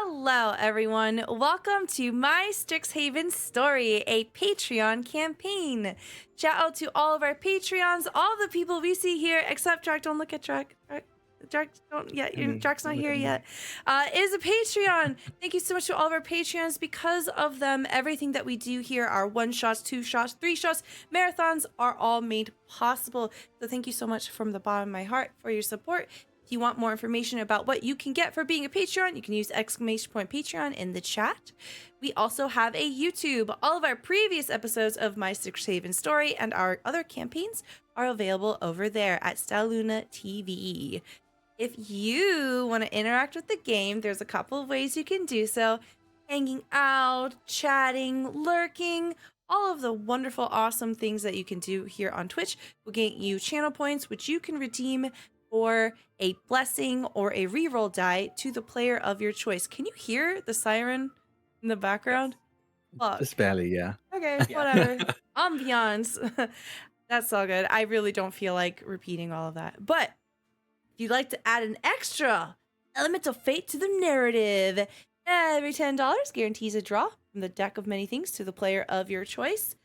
Hello, everyone. Welcome to My Strixhaven Story, a Patreon campaign. Shout out to all of our Patreons, all the people we see here, except Drak. Don't look at Drak. Drak, don't yet. Drak's not here yet. Is a Patreon. Thank you so much to all of our Patreons. Because of them, everything that we do here, our 1-shots, 2-shots, 3-shots, marathons, are all made possible. So thank you so much from the bottom of my heart for your support. If you want more information about what you can get for being a Patreon, you can use !Patreon in the chat. We also have a YouTube. All of our previous episodes of My Strixhaven Story and our other campaigns are available over there at Stella TV. If you want to interact with the game, there's a couple of ways you can do so. Hanging out, chatting, lurking, all of the wonderful, awesome things that you can do here on Twitch will get you channel points, which you can redeem for a blessing or a reroll die to the player of your choice. Can you hear the siren in the background? Fuck. Just barely, yeah. Okay, whatever. Ambiance. That's all good. I really don't feel like repeating all of that. But if you'd like to add an extra element of fate to the narrative, every $10 guarantees a draw from the deck of many things to the player of your choice.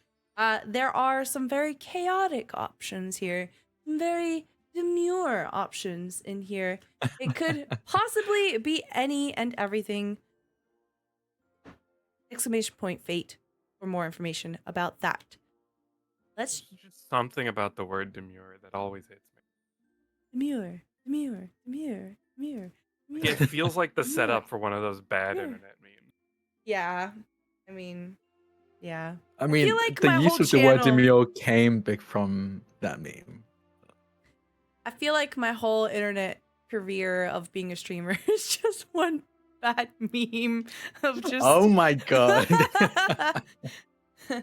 There are some very chaotic options here. Very demure options in here. It could possibly be any and everything. !Fate for more information about that. Let's just something about the word demure that always hits me. demure. It feels like the setup for one of those bad internet memes. Yeah. I mean, yeah. I mean, feel like the my use whole of the word channel- demure came big from that meme. I feel like my whole internet career of being a streamer is just one bad meme of just. Oh my god. Hey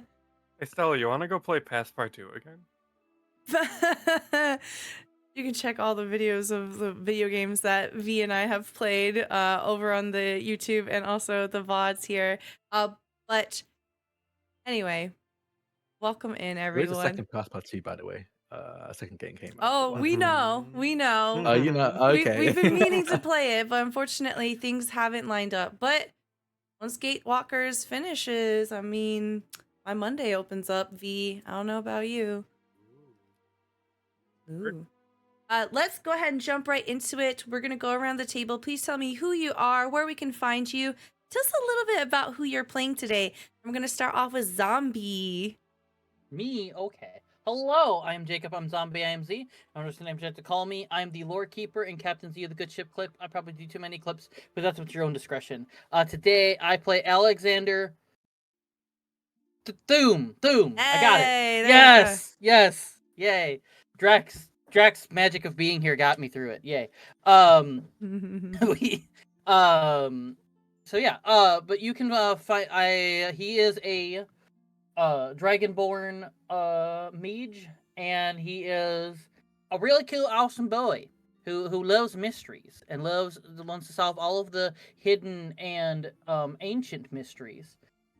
Stella, you want to go play Passpart 2 again? You can check all the videos of the video games that V and I have played over on the YouTube and also the VODs here. But anyway, welcome in, Where's the everyone. second Passpart 2, by the way? Second game came out. Oh, we know. Oh, you know, okay. We've been meaning to play it, but unfortunately things haven't lined up. But once Gatewalkers finishes, I mean, my Monday opens up, V. I don't know about you. Ooh. Let's go ahead and jump right into it. We're going to go around the table. Please tell me who you are, where we can find you. Tell us a little bit about who you're playing today. I'm going to start off with Zombie. Me? Okay. Hello, I'm Jacob. I'm Zombie IMZ. I'm just gonna have to call me. I'm the lore keeper and Captain Z of the Good Ship clip. I probably do too many clips, but that's with your own discretion. Today I play Alexander. Doom. I got it. Yes. Yay. Drak's magic of being here got me through it. Yay. So yeah. But you can find. He is a dragonborn mage, and he is a really cool, awesome boy who loves mysteries and wants to solve all of the hidden and ancient mysteries.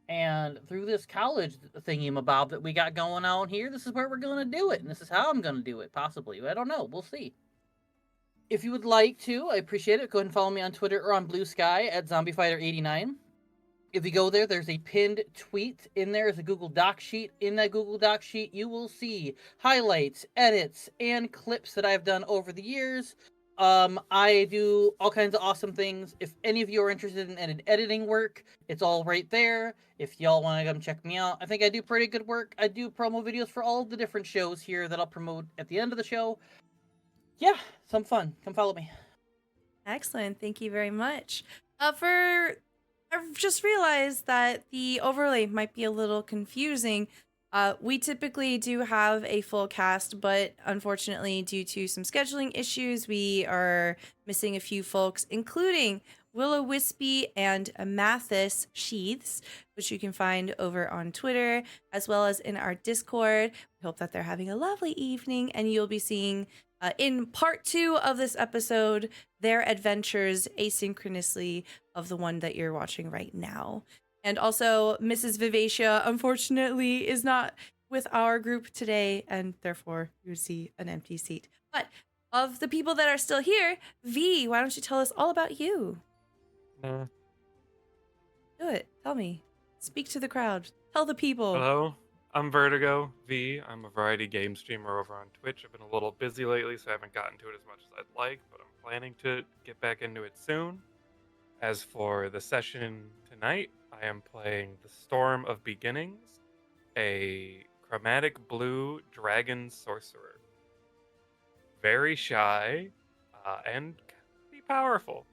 And through this college thingy-mabob that we got going on here, this is where we're going to do it, and this is how I'm going to do it, possibly. I don't know. We'll see. If you would like to, I appreciate it. Go ahead and follow me on Twitter or on Blue Sky at ZombieFighter89. If you go there, there's a pinned tweet. In there is a Google Doc sheet. In that Google Doc sheet, you will see highlights, edits, and clips that I've done over the years. I do all kinds of awesome things. If any of you are interested in editing work, it's all right there. If y'all want to come check me out, I think I do pretty good work. I do promo videos for all of the different shows here that I'll promote at the end of the show. Yeah, some fun. Come follow me. Excellent. Thank you very much. I've just realized that the overlay might be a little confusing. We typically do have a full cast, but unfortunately, due to some scheduling issues, we are missing a few folks, including Willow Wispy and Mathis Sheaths, which you can find over on Twitter, as well as in our Discord. We hope that they're having a lovely evening, and you'll be seeing in part 2 of this episode, their adventures asynchronously of the one that you're watching right now. And also, Mrs. Vivacia, unfortunately, is not with our group today, and therefore you see an empty seat. But of the people that are still here, V, why don't you tell us all about you? Do it. Tell me. Speak to the crowd. Tell the people. Hello, I'm Vertigo V. I'm a variety game streamer over on Twitch. I've been a little busy lately, so I haven't gotten to it as much as I'd like, but I'm planning to get back into it soon. As for the session tonight, I am playing the Storm of Beginnings, a chromatic blue dragon sorcerer. Very shy and pretty powerful.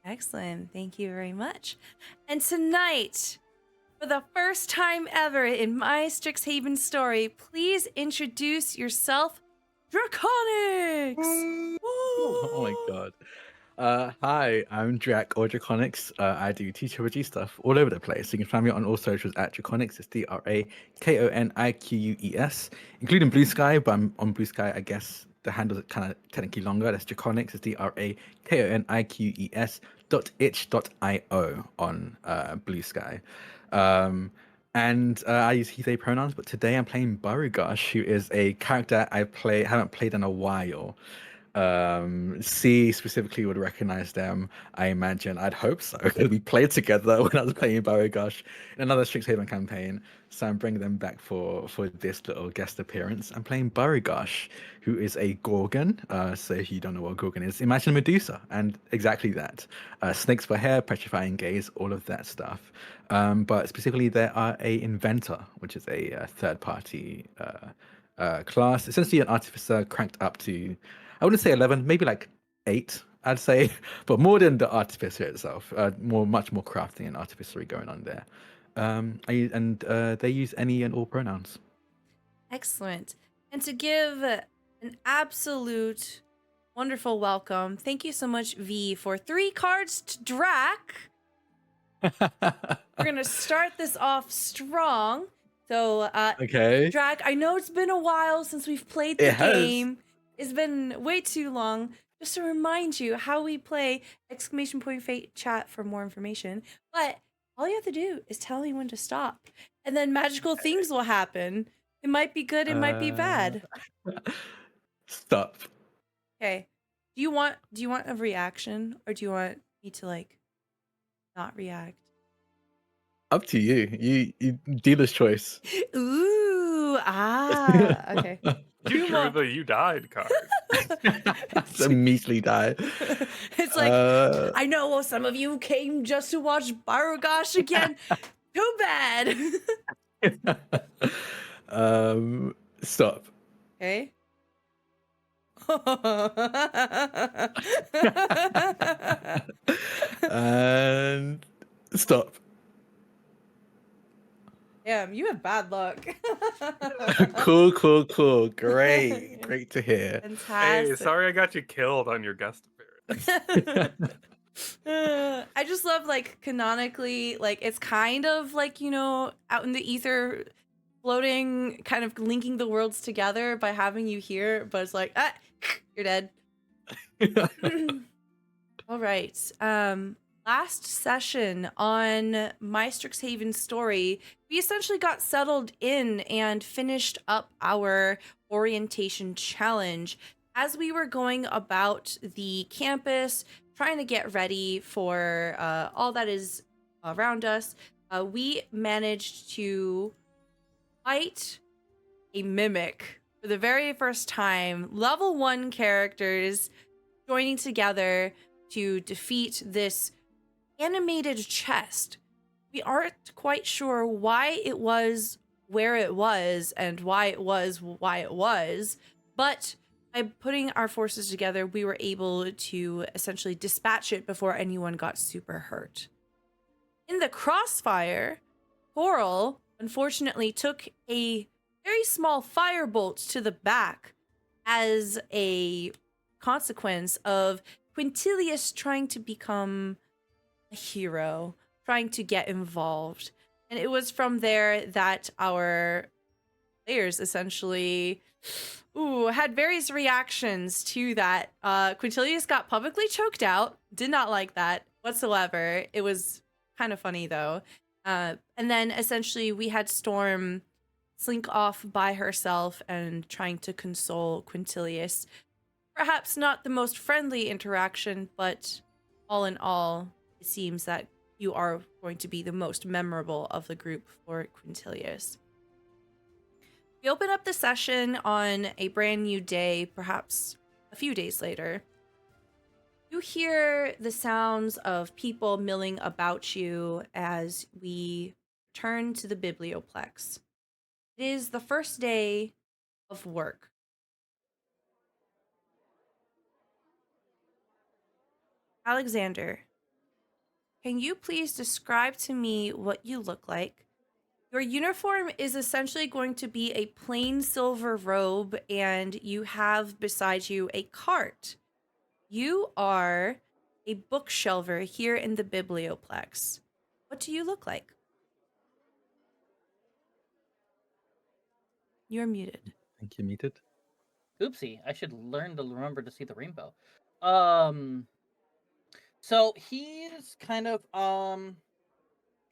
Excellent. Thank you very much. And tonight, for the first time ever in my Strixhaven story, please introduce yourself, Draconics! Oh my god. Hi, I'm Drak or Draconics. I do TTRPG stuff all over the place. You can find me on all socials at Draconics. It's DRAKONIQUES, including Blue Sky, but I'm on Blue Sky, I guess the handle is kind of technically longer. That's Draconics. It's DRAKONIQUES.itch.io on Blue Sky. And I use he, they pronouns, but today I'm playing Barugash, who is a character haven't played in a while. C specifically would recognize them, I imagine. I'd hope so, because we played together when I was playing Barugash in another Strixhaven campaign. So I'm bringing them back for this little guest appearance. I'm playing Barugash, who is a Gorgon. So if you don't know what Gorgon is, imagine Medusa, and exactly that. Snakes for hair, petrifying gaze, all of that stuff. But specifically, there are a Inventor, which is a third-party class, essentially an artificer cranked up to, I wouldn't say 11, maybe like 8, I'd say, but more than the artificer itself. Much more crafting and artificery going on there. They use any and all pronouns. Excellent. And to give an absolute wonderful welcome, thank you so much, V, for 3 cards to Drak. We're going to start this off strong. So, Okay. Drak, I know it's been a while since we've played the game. It's been way too long. Just to remind you how we play, ! Fate chat for more information. But all you have to do is tell me when to stop. And then magical things will happen. It might be good, it might be bad. Stop. Okay. Do you want a reaction, or do you want me to like not react? Up to you. You dealer's choice. Ooh, okay. You drew the "you died" card. Immediately die. It's like, I know, well, some of you came just to watch Barugash again. Too bad. Stop. Okay. And stop. Damn, you have bad luck. Cool. Great to hear. Fantastic. Hey, sorry I got you killed on your guest appearance. I just love, like, canonically, like, it's kind of like, you know, out in the ether, floating, kind of linking the worlds together by having you here, but it's like, you're dead. All right. Last session on my Strixhaven story, we essentially got settled in and finished up our orientation challenge. As we were going about the campus, trying to get ready for all that is around us, we managed to fight a mimic for the very first time. Level 1 characters joining together to defeat this animated chest. We aren't quite sure why it was where it was and why it was, but by putting our forces together, we were able to essentially dispatch it before anyone got super hurt. In the crossfire, Coral unfortunately took a very small firebolt to the back as a consequence of Quintilius trying to become a hero, trying to get involved. And it was from there that our players essentially had various reactions to that. Quintilius got publicly choked out, did not like that whatsoever. It was kind of funny though. And then essentially we had Storm slink off by herself and trying to console Quintilius. Perhaps not the most friendly interaction, but all in all, it seems that you are going to be the most memorable of the group for Quintilius. We open up the session on a brand new day, perhaps a few days later. You hear the sounds of people milling about you as we turn to the biblioplex. It is the first day of work. Alexander, can you please describe to me what you look like? Your uniform is essentially going to be a plain silver robe, and you have beside you a cart. You are a bookshelver here in the biblioplex. What do you look like? You're muted. Thank you, muted. Oopsie, I should learn to remember to see the rainbow. Um, so he's kind of trying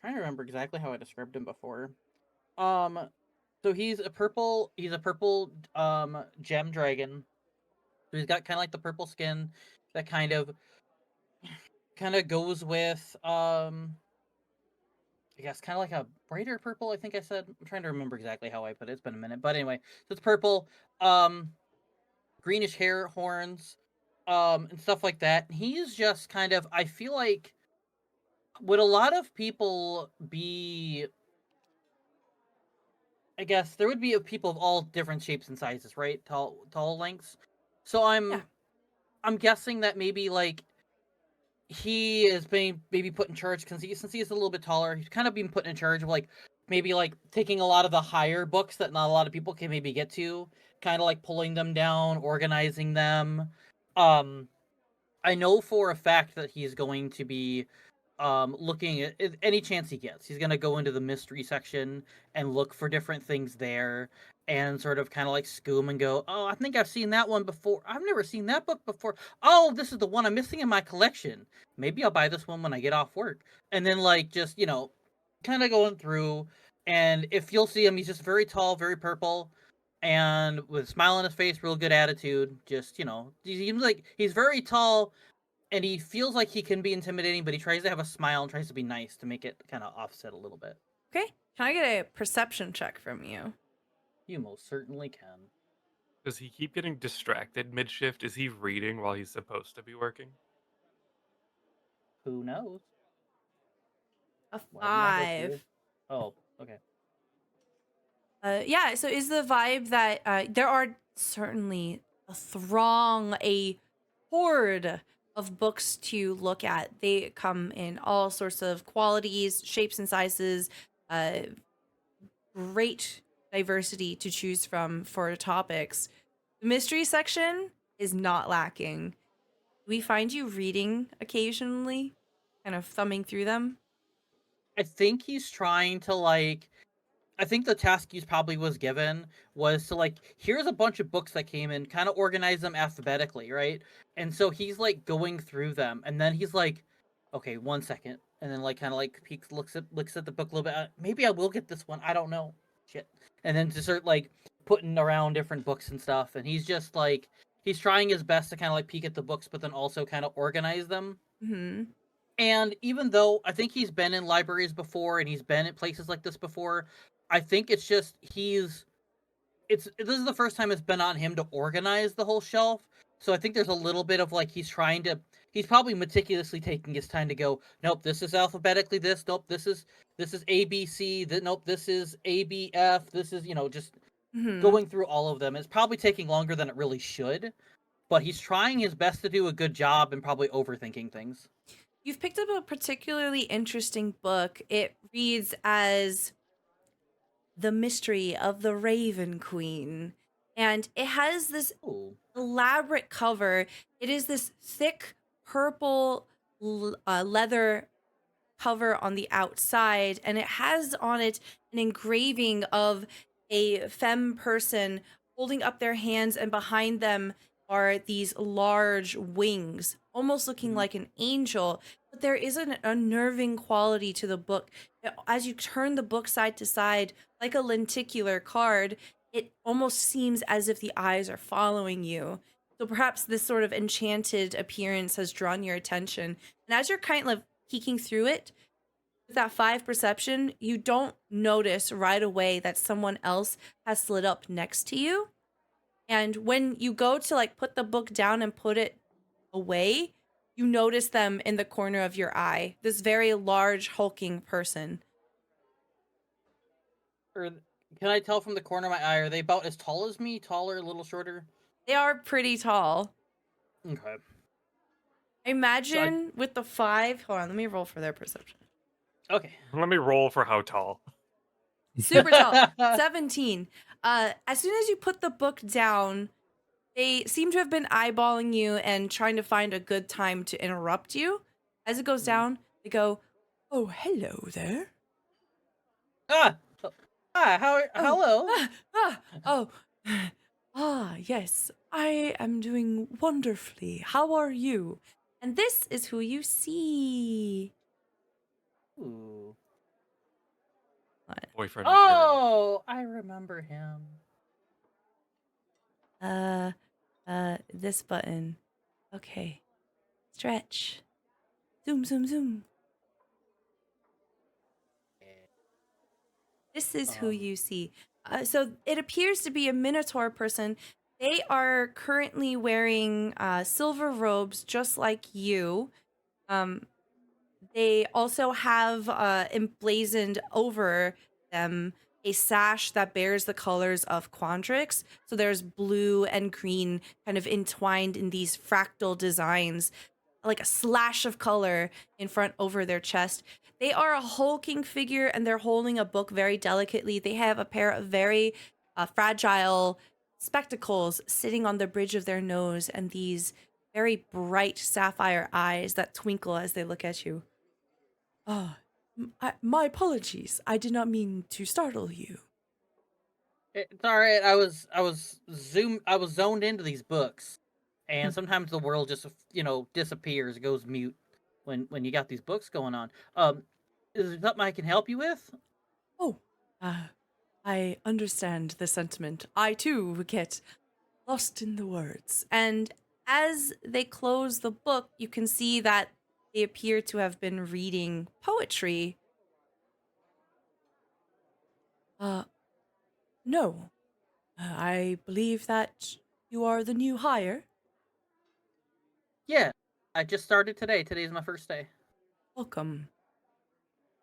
to remember exactly how I described him before. So he's a purple gem dragon. So he's got kind of like the purple skin that kind of goes with I guess kind of like a brighter purple, I think I said. I'm trying to remember exactly how I put it. It's been a minute. But anyway, so it's purple, greenish hair, horns, and stuff like that. He's just kind of, I feel like, would a lot of people be, I guess there would be people of all different shapes and sizes, right? Tall lengths. So Yeah. I'm guessing that maybe like he is being maybe put in charge since he's a little bit taller. He's kind of being put in charge of like maybe like taking a lot of the higher books that not a lot of people can maybe get to, kind of like pulling them down, organizing them. I know for a fact that he's going to be looking at any chance he gets. He's going to go into the mystery section and look for different things there and sort of kind of like scoom and go, oh, I think I've seen that one before. I've never seen that book before. Oh, this is the one I'm missing in my collection. Maybe I'll buy this one when I get off work. And then like just, kind of going through, and if you'll see him, he's just very tall, very purple, and with a smile on his face, real good attitude. Just, he seems like he's very tall, and he feels like he can be intimidating, but he tries to have a smile and tries to be nice to make it kind of offset a little bit. Okay. Can I get a perception check from you? You most certainly can. Does he keep getting distracted mid shift? Is he reading while he's supposed to be working? Who knows? A Why didn't I go through? 5. Oh, okay. Yeah, so is the vibe that there are certainly a throng, a horde of books to look at. They come in all sorts of qualities, shapes, and sizes. Uh, Great diversity to choose from for topics. The mystery section is not lacking. We find you reading occasionally, kind of thumbing through them. I think he's trying to like. I think the task he probably was given was to like, here's a bunch of books that came in, kind of organize them alphabetically, right? And so he's like going through them, and then he's like, okay, 1 second, and then like kind of like peeks, looks at the book a little bit. Maybe I will get this one. I don't know. Shit. And then to start like putting around different books and stuff, and he's just like he's trying his best to kind of like peek at the books, but then also kind of organize them. Mm-hmm. And even though I think he's been in libraries before and he's been at places like this before, I think it's just this is the first time it's been on him to organize the whole shelf. So I think there's a little bit of like he's probably meticulously taking his time to go, nope, this is alphabetically this, nope, this is ABC, nope, this is ABF, this is, just Mm-hmm. going through all of them. It's probably taking longer than it really should, but he's trying his best to do a good job and probably overthinking things. You've picked up a particularly interesting book. It reads as The Mystery of the Raven Queen. And it has this Ooh. elaborate cover. It is this thick purple leather cover on the outside, and it has on it an engraving of a femme person holding up their hands, and behind them are these large wings, almost looking Mhm. like an angel. But there is an unnerving quality to the book. As you turn the book side to side, like a lenticular card, it almost seems as if the eyes are following you. So perhaps this sort of enchanted appearance has drawn your attention. And as you're kind of peeking through it, with that 5 perception, you don't notice right away that someone else has slid up next to you. And when you go to like put the book down and put it away, you notice them in the corner of your eye. This very large, hulking person. Or can I tell from the corner of my eye, are they about as tall as me? Taller, a little shorter? They are pretty tall. Okay. Imagine with the 5. Hold on, let me roll for their perception. Okay. Let me roll for how tall. Super tall. 17. As soon as you put the book down, they seem to have been eyeballing you and trying to find a good time to interrupt you. As it goes down, they go, "Oh, hello there." Ah! Hi, hello. Oh, yes. I am doing wonderfully. How are you? And this is who you see. Ooh. Boyfriend material. Oh, I remember him. This button. Okay. Stretch. Zoom, zoom, zoom. This is who you see. So it appears to be a Minotaur person. They are currently wearing silver robes just like you. They also have emblazoned over them a sash that bears the colors of Quandrix. So there's blue and green kind of entwined in these fractal designs, like a slash of color in front over their chest. They are a hulking figure and they're holding a book very delicately. They have a pair of very fragile spectacles sitting on the bridge of their nose and these very bright sapphire eyes that twinkle as they look at you. My apologies. I did not mean to startle you. It's all right. I was zoned into these books, and sometimes the world just disappears, goes mute when you got these books going on. Is there something I can help you with? Oh, I understand the sentiment. I too get lost in the words. And as they close the book, you can see that they appear to have been reading poetry. No. I believe that you are the new hire. Yeah, I just started today. Today's my first day. Welcome.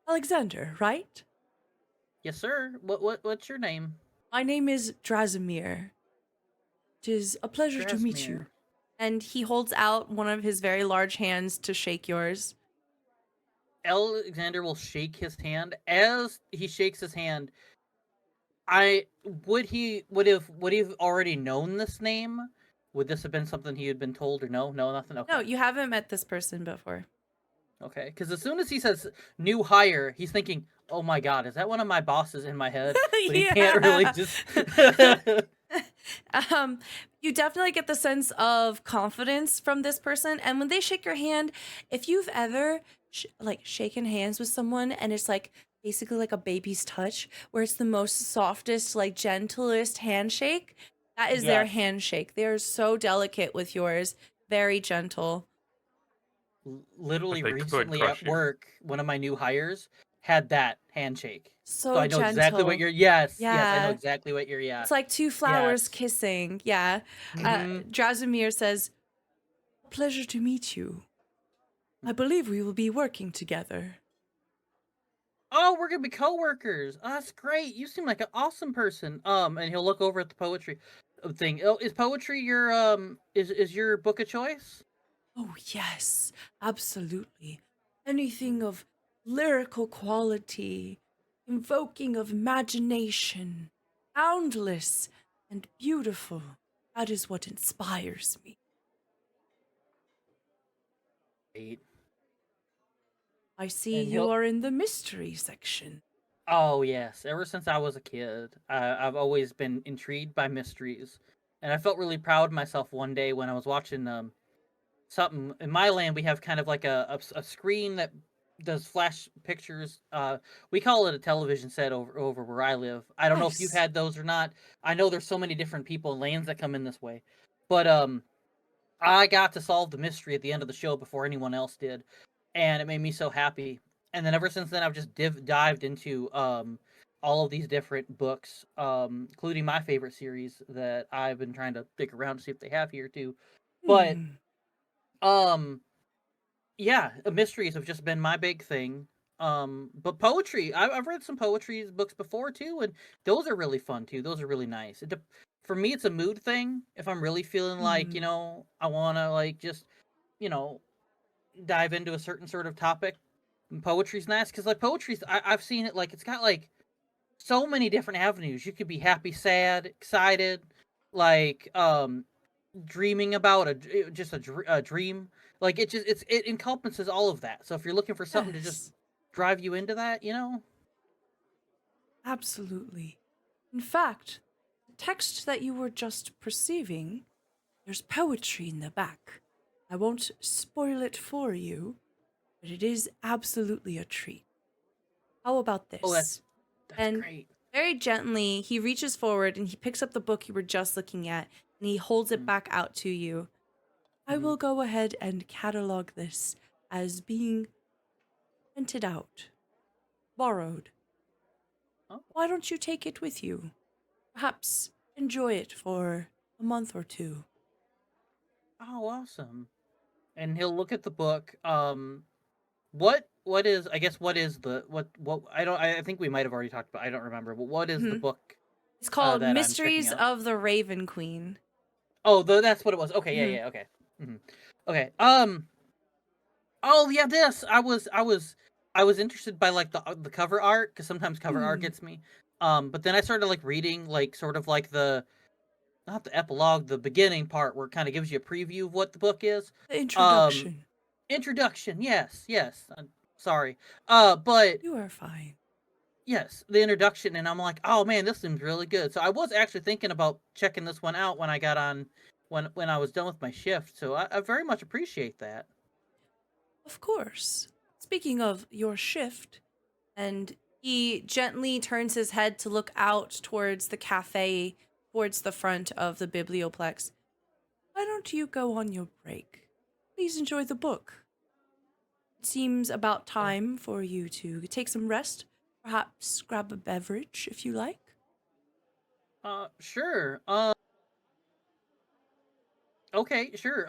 Alexander, right? Yes, sir. What's your name? My name is Drazimir. It is a pleasure to meet you. Drasmir. And he holds out one of his very large hands to shake yours. Alexander will shake his hand. As he shakes his hand, would he have already known this name? Would this have been something he had been told or no? No, nothing. Okay. No, you haven't met this person before. Okay, because as soon as he says new hire, he's thinking, "Oh my God, is that one of my bosses in my head?" But he can't really just. You definitely get the sense of confidence from this person, and when they shake your hand, if you've ever shaken hands with someone and it's like basically like a baby's touch, where it's the most softest, like gentlest handshake, that is their Yes. handshake. They are so delicate with yours, very gentle. Literally But they could recently crush at you. work, one of my new hires had that handshake. So So I know exactly what gentle. you're. Yes, I know Yeah. exactly what you're. Yeah. It's like two flowers Yes. kissing. Yeah. Mhm. Drazimir says, "Pleasure to meet you. I believe we will be working together." Oh, we're gonna be coworkers. Oh, that's great. You seem like an awesome person. And he'll look over at the poetry thing. Oh, is poetry your is your book of choice? Oh, yes, absolutely. Anything of lyrical quality, invoking of imagination, boundless and beautiful. That is what inspires me. Great. I see And you he'll. are in the mystery section. Oh yes. Ever since I was a kid, I've always been intrigued by mysteries, and I felt really proud of myself one day when I was watching something in my land. We have kind of like a screen that does flash pictures. We call it a television set over where I live. I don't know if you've Nice. had those or not. I know there's so many different people and lands that come in this way, but I got to solve the mystery at the end of the show before anyone else did, and it made me so happy. and then ever since then, I've just dived into all of these different books, including my favorite series that I've been trying to pick around to see if they have here too. But Hmm. um, yeah, mysteries have just been my big thing. But poetry, I've read some poetry books before too, and those are really fun too. Those are really nice. For me, it's a mood thing. If I'm really feeling like, Hmm. I want to like just, you know, dive into a certain sort of topic, poetry's nice because like I've seen it like it's got like so many different avenues. You could be happy, sad, excited, like dreaming about a dream. Like it encompasses all of that. So if you're looking for something to just Yes, drive you into that, absolutely. In fact, the text that you were just perceiving, there's poetry in the back. I won't spoil it for you, but it is absolutely a treat. How about oh, this? that's And great. very gently, he reaches forward and he picks up the book you were just looking at and he holds it back out to you. I Mm-hmm. will go ahead and catalog this as being rented out, borrowed. Oh, Why don't you take it with you? Perhaps enjoy it for a month or two. oh, awesome. And he'll look at the book. What is I guess what is the what I don't I think we might have already talked about. I don't remember, but what is the Mhm. book It's called that I'm checking Mysteries out? of the Raven Queen. Oh, that's what it was. Okay, Mhm. yeah, okay. hmm Okay. Oh yeah, this. I was interested by like the cover art because sometimes cover art Hmm. gets me. But then I started like reading like sort of like the not the epilogue, the beginning part where it kind of gives you a preview of what the book is. The Um, introduction. introduction. Yes, yes. I'm sorry. But You are fine. yes, the introduction, and I'm like, oh man, this seems really good. So I was actually thinking about checking this one out when I got on when I was done with my shift. So I very much appreciate that. Of course. Speaking of your shift, and he gently turns his head to look out towards the cafe, towards the front of the biblioplex. Why don't you go on your break? Please enjoy the book. It seems about Oh, time for you to take some rest. Perhaps grab a beverage if you like. sure. Okay, sure.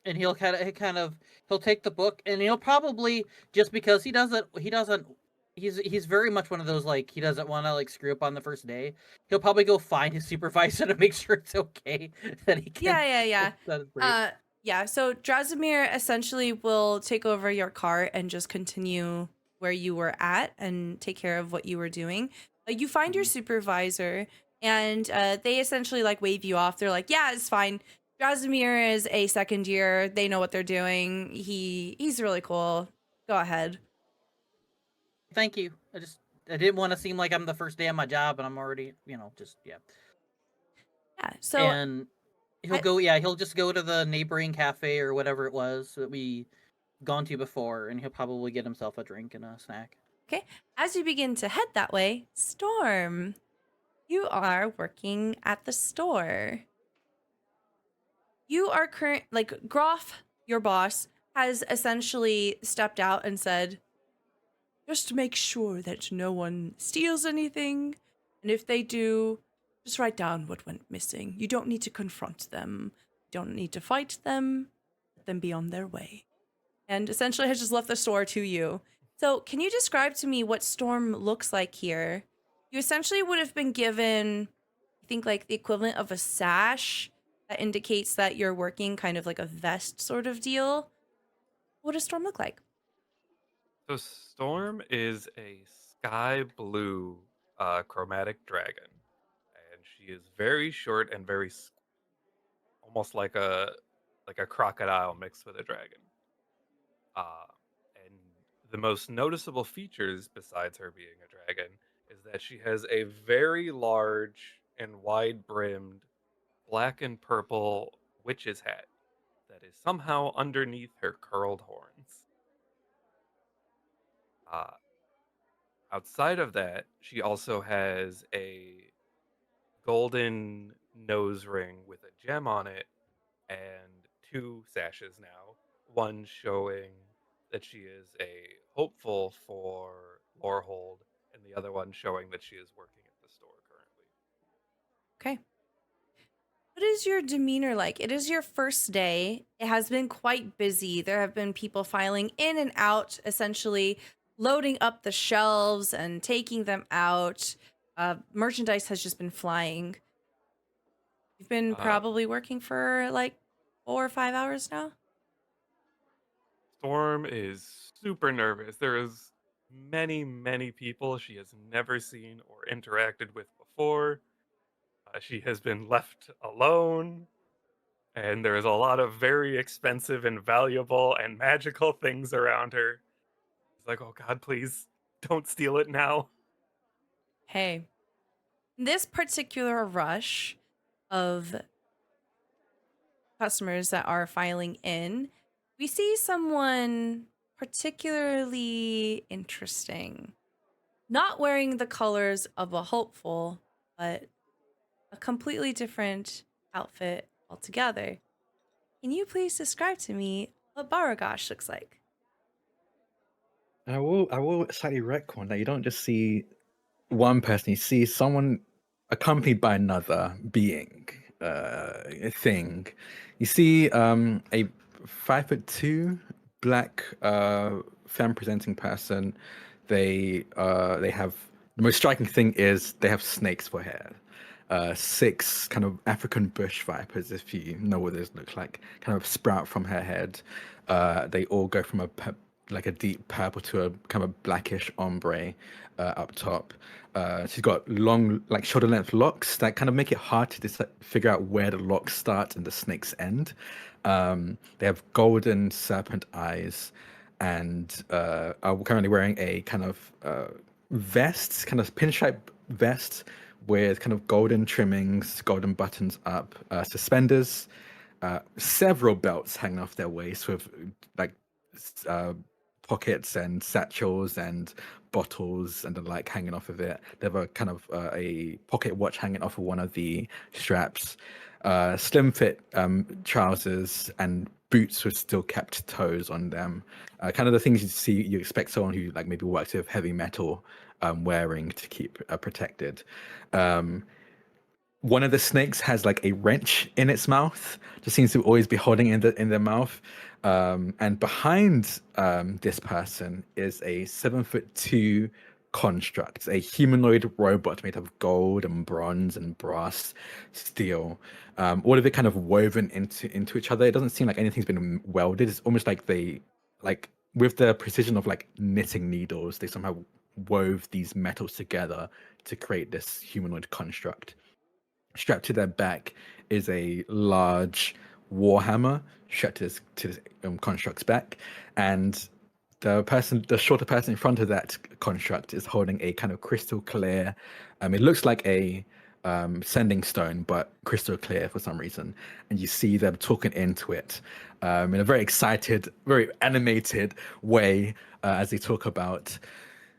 And he'll take the book, and he'll probably just because he's very much one of those like he doesn't want to like screw up on the first day. He'll probably go find his supervisor to make sure it's okay that he can Yeah, yeah, yeah. set his break. Uh, yeah. So Drazimir essentially will take over your cart and just continue where you were at and take care of what you were doing. You find your Mhm. supervisor, and they essentially like wave you off. They're like, "Yeah, it's fine. Drazimir is a second year. They know what they're doing. He's really cool. Go ahead." Thank you. I didn't want to seem like I'm the first day on my job and I'm already just yeah. Yeah. So And I he'll just go to the neighboring cafe or whatever it was that we gone to before, and he'll probably get himself a drink and a snack. okay. As you begin to head that way, Storm, you are working at the store. You are current like Groff, your boss, has essentially stepped out and said, just to make sure that no one steals anything, and if they do, just write down what went missing. You don't need to confront them. You don't need to fight them. Let them be on their way. And essentially has just left the store to you. So, can you describe to me what Storm looks like here? You essentially would have been given, I think, like the equivalent of a sash that indicates that you're working kind of like a vest sort of deal. What does Storm look like? So Storm is a sky blue chromatic dragon, and she is very short and almost like a crocodile mixed with a dragon. Uh, and the most noticeable features, besides her being a dragon, is that she has a very large and wide brimmed black and purple witch's hat that is somehow underneath her curled horns. Uh, Outside of that, she also has a golden nose ring with a gem on it and two sashes now. One showing that she is a hopeful for Lorehold, and the other one showing that she is working at the store currently. Okay. What is your demeanor like? It is your first day. It has been quite busy. There have been people filing in and out, essentially loading up the shelves and taking them out. Merchandise has just been flying. You've been Uh, probably working for like 4 or 5 hours now. Storm is super nervous. There is many, many people she has never seen or interacted with before. She has been left alone, and there is a lot of very expensive and valuable and magical things around her. It's like, oh God, please don't steal it now. Hey, this particular rush of customers that are filing in, we see someone particularly interesting. Not wearing the colors of a hopeful, but a completely different outfit altogether. Can you please describe to me what Barugash looks like? I will slightly retcon that you don't just see one person, you see someone accompanied by another being, a thing. You see a 5'2" black femme presenting person. They have the most striking thing is they have snakes for hair. 6 kind of African bush vipers, if you know what those look like, kind of sprout from her head. They all go from like a deep purple to a kind of blackish ombre up top. She's got long, like shoulder length locks that kind of make it hard to figure out where the locks start and the snakes end. They have golden serpent eyes and are currently wearing a kind of vest, kind of pinstripe vest with kind of golden trimmings, golden buttons up, suspenders, several belts hanging off their waist with like pockets and satchels and bottles and the like hanging off of it. They have a kind of a pocket watch hanging off of one of the straps. Slim fit trousers and boots with still kept toes on them. Kind of the things you expect someone who like maybe works with heavy metal wearing to keep protected. One of the snakes has like a wrench in its mouth, just seems to always be holding in their mouth. And behind this person is a 7'2" construct, a humanoid robot made of gold and bronze and brass steel. All of it kind of woven into each other. It doesn't seem like anything's been welded. It's almost like they like with the precision of like knitting needles, they somehow wove these metals together to create this humanoid construct. Strapped to their back is a large warhammer strapped to this construct's back, and the shorter person in front of that construct is holding a kind of crystal clear. It looks like a sending stone, but crystal clear for some reason. And you see them talking into it in a very excited, very animated way as they talk about.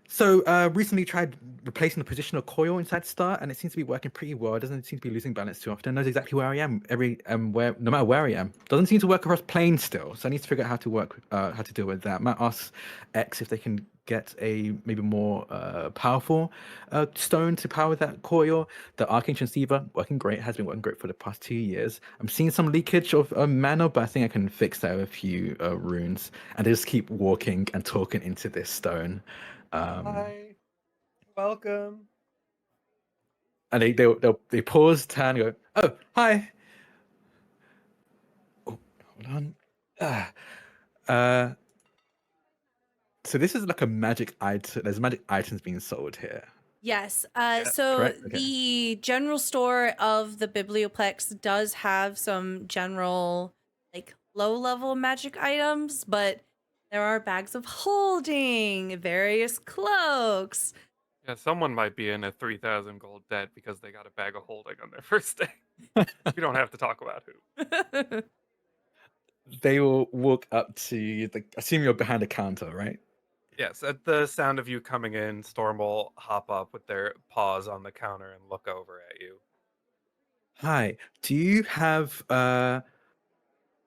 So recently tried replacing the positional coil inside Star, and it seems to be working pretty well. It doesn't seem to be losing balance too often. It knows exactly where I am where no matter where I am. Doesn't seem to work across planes still. So I need to figure out how to deal with that. Might ask X if they can get a maybe more powerful stone to power that coil. The arcane transceiver working great, has been working great for the past 2 years. I'm seeing some leakage of mana, but I think I can fix that with a few runes. And they just keep walking and talking into this stone. Hi, welcome. And they pause, turn, and go, "Oh, hi." Oh, hold on. So this is like a magic item. There's magic items being sold here. Yes. Yeah, So correct? Okay. the general store of the Biblioplex does have some general, like low level magic items, but there are bags of holding, various cloaks. Yeah, someone might be in a 3,000 gold debt because they got a bag of holding on their first day. We don't have to talk about who. They will walk up to you. Assume you're behind a counter, right? Yes, at the sound of you coming in, Storm will hop up with their paws on the counter and look over at you. Hi. Do you have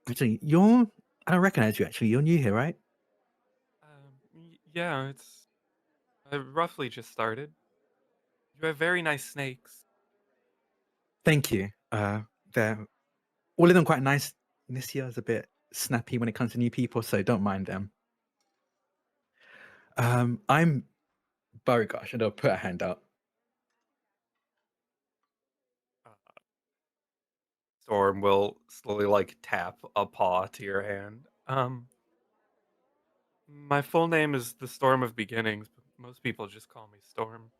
actually I don't recognize you actually. You're new here, right? Yeah, it's I roughly just started. You have very nice snakes. Thank you. They're all of them quite nice. Nissia is a bit snappy when it comes to new people, so don't mind them. I'm Barugash, and I'll put a hand out. Uh, Storm will slowly like tap a paw to your hand. My full name is the Storm of Beginnings, but most people just call me Storm.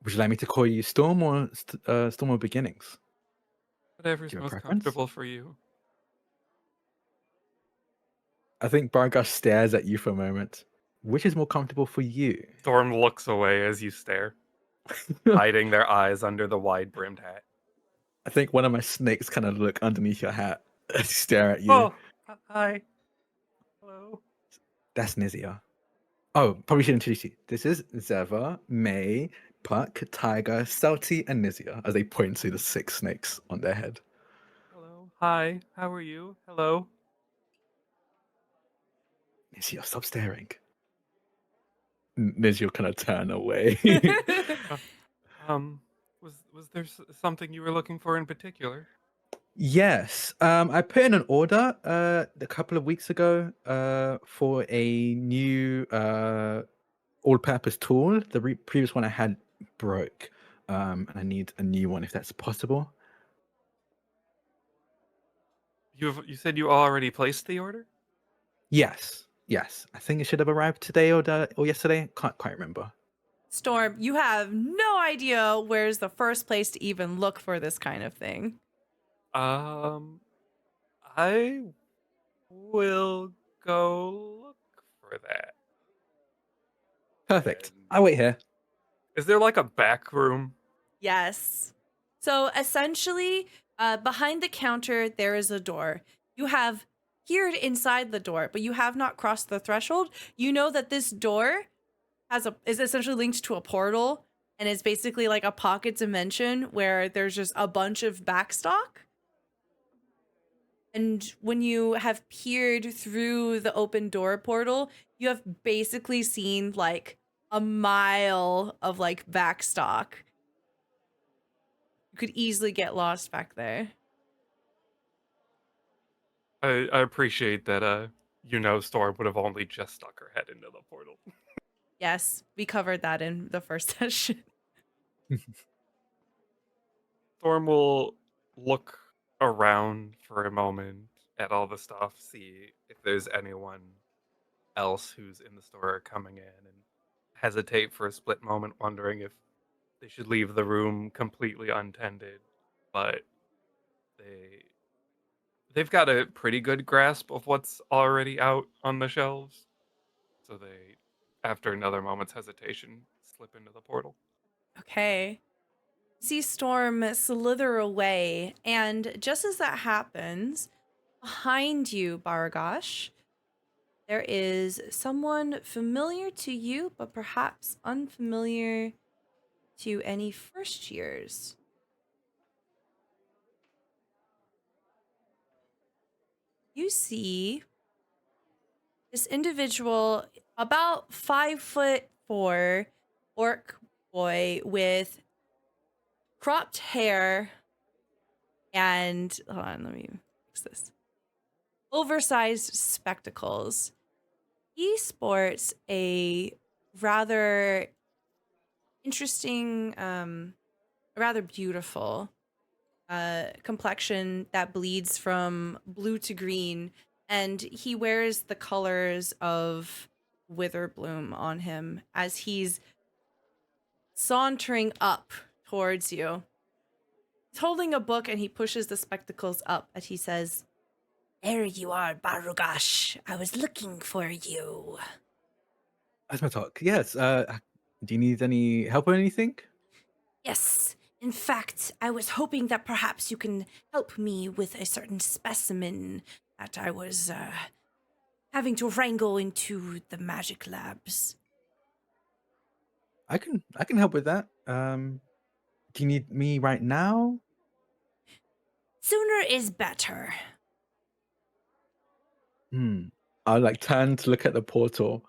Would you like me to call you Storm or Storm of Beginnings? Whatever's Do you have a most preference? comfortable for you. I think Barugash stares at you for a moment. Which is more comfortable for you? Storm looks away as you stare, hiding their eyes under the wide-brimmed hat. I think one of my snakes kind of look underneath your hat, stare at you. Oh, hi. Hello. That's Nizia. Oh, probably should introduce you. This is Zeva, May, Puck, Tiger, Salty, and Nizia as they point to the 6 snakes on their head. Hello. Hi. How are you? Hello. Nizia, stop staring. Nizia kind of turn away. Uh, was there something you were looking for in particular? Yes, I put in an order a couple of weeks ago for a new all-purpose tool. The previous one I had broke, and I need a new one if that's possible. You said you already placed the order? Yes, yes. I think it should have arrived today or yesterday. Can't quite remember. Storm, you have no idea where's the first place to even look for this kind of thing. I will go look for that. Perfect. And I'll wait here. is there like a back room? Yes. So essentially, behind the counter, there is a door. You have peered inside the door, but you have not crossed the threshold. You know that this door is essentially linked to a portal, and it's basically like a pocket dimension where there's just a bunch of backstock. And when you have peered through the open door portal, you have basically seen like a mile of like backstock. You could easily get lost back there. I appreciate that Storm would have only just stuck her head into the portal. Yes, we covered that in the first session. Storm will look around for a moment at all the stuff, see if there's anyone else who's in the store coming in, and hesitate for a split moment, wondering if they should leave the room completely untended. But they've got a pretty good grasp of what's already out on the shelves, so they, after another moment's hesitation, slip into the portal. Okay. See Storm slither away, and just as that happens, behind you, Barugash, there is someone familiar to you, but perhaps unfamiliar to any first years. You see this individual, about 5'4" orc boy with cropped hair and hold on, let me fix this. Oversized spectacles. He sports a rather interesting, rather beautiful complexion that bleeds from blue to green, and he wears the colors of Witherbloom on him as he's sauntering up towards you. He's holding a book and he pushes the spectacles up as he says, "There you are, Barugash. I was looking for you." That's my talk. Yes. Do you need any help or anything? Yes. In fact, I was hoping that perhaps you can help me with a certain specimen that I was having to wrangle into the magic labs. I can help with that. Do you need me right now? Sooner is better. Hmm. I'll like turn to look at the portal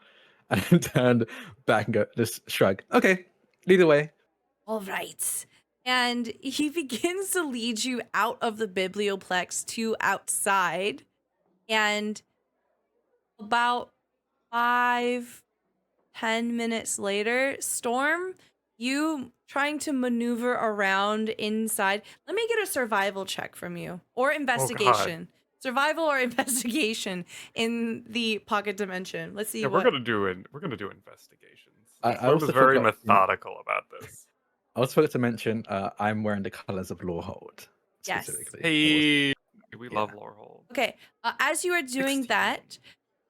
and then turn back and go, just shrug. Okay, lead the way. All right. And he begins to lead you out of the biblioplex to outside. And about 5-10 minutes later, Storm, you trying to maneuver around inside. Let me get a survival check from you or investigation. Survival or investigation in the pocket dimension. Let's see Yeah, what. we're gonna do investigations. I Storm also is very forgot. methodical about this. I also forgot to mention I'm wearing the colors of Lorehold Yes. specifically. Hey, we Yeah. love Lorehold. Okay. As you are doing 16. that,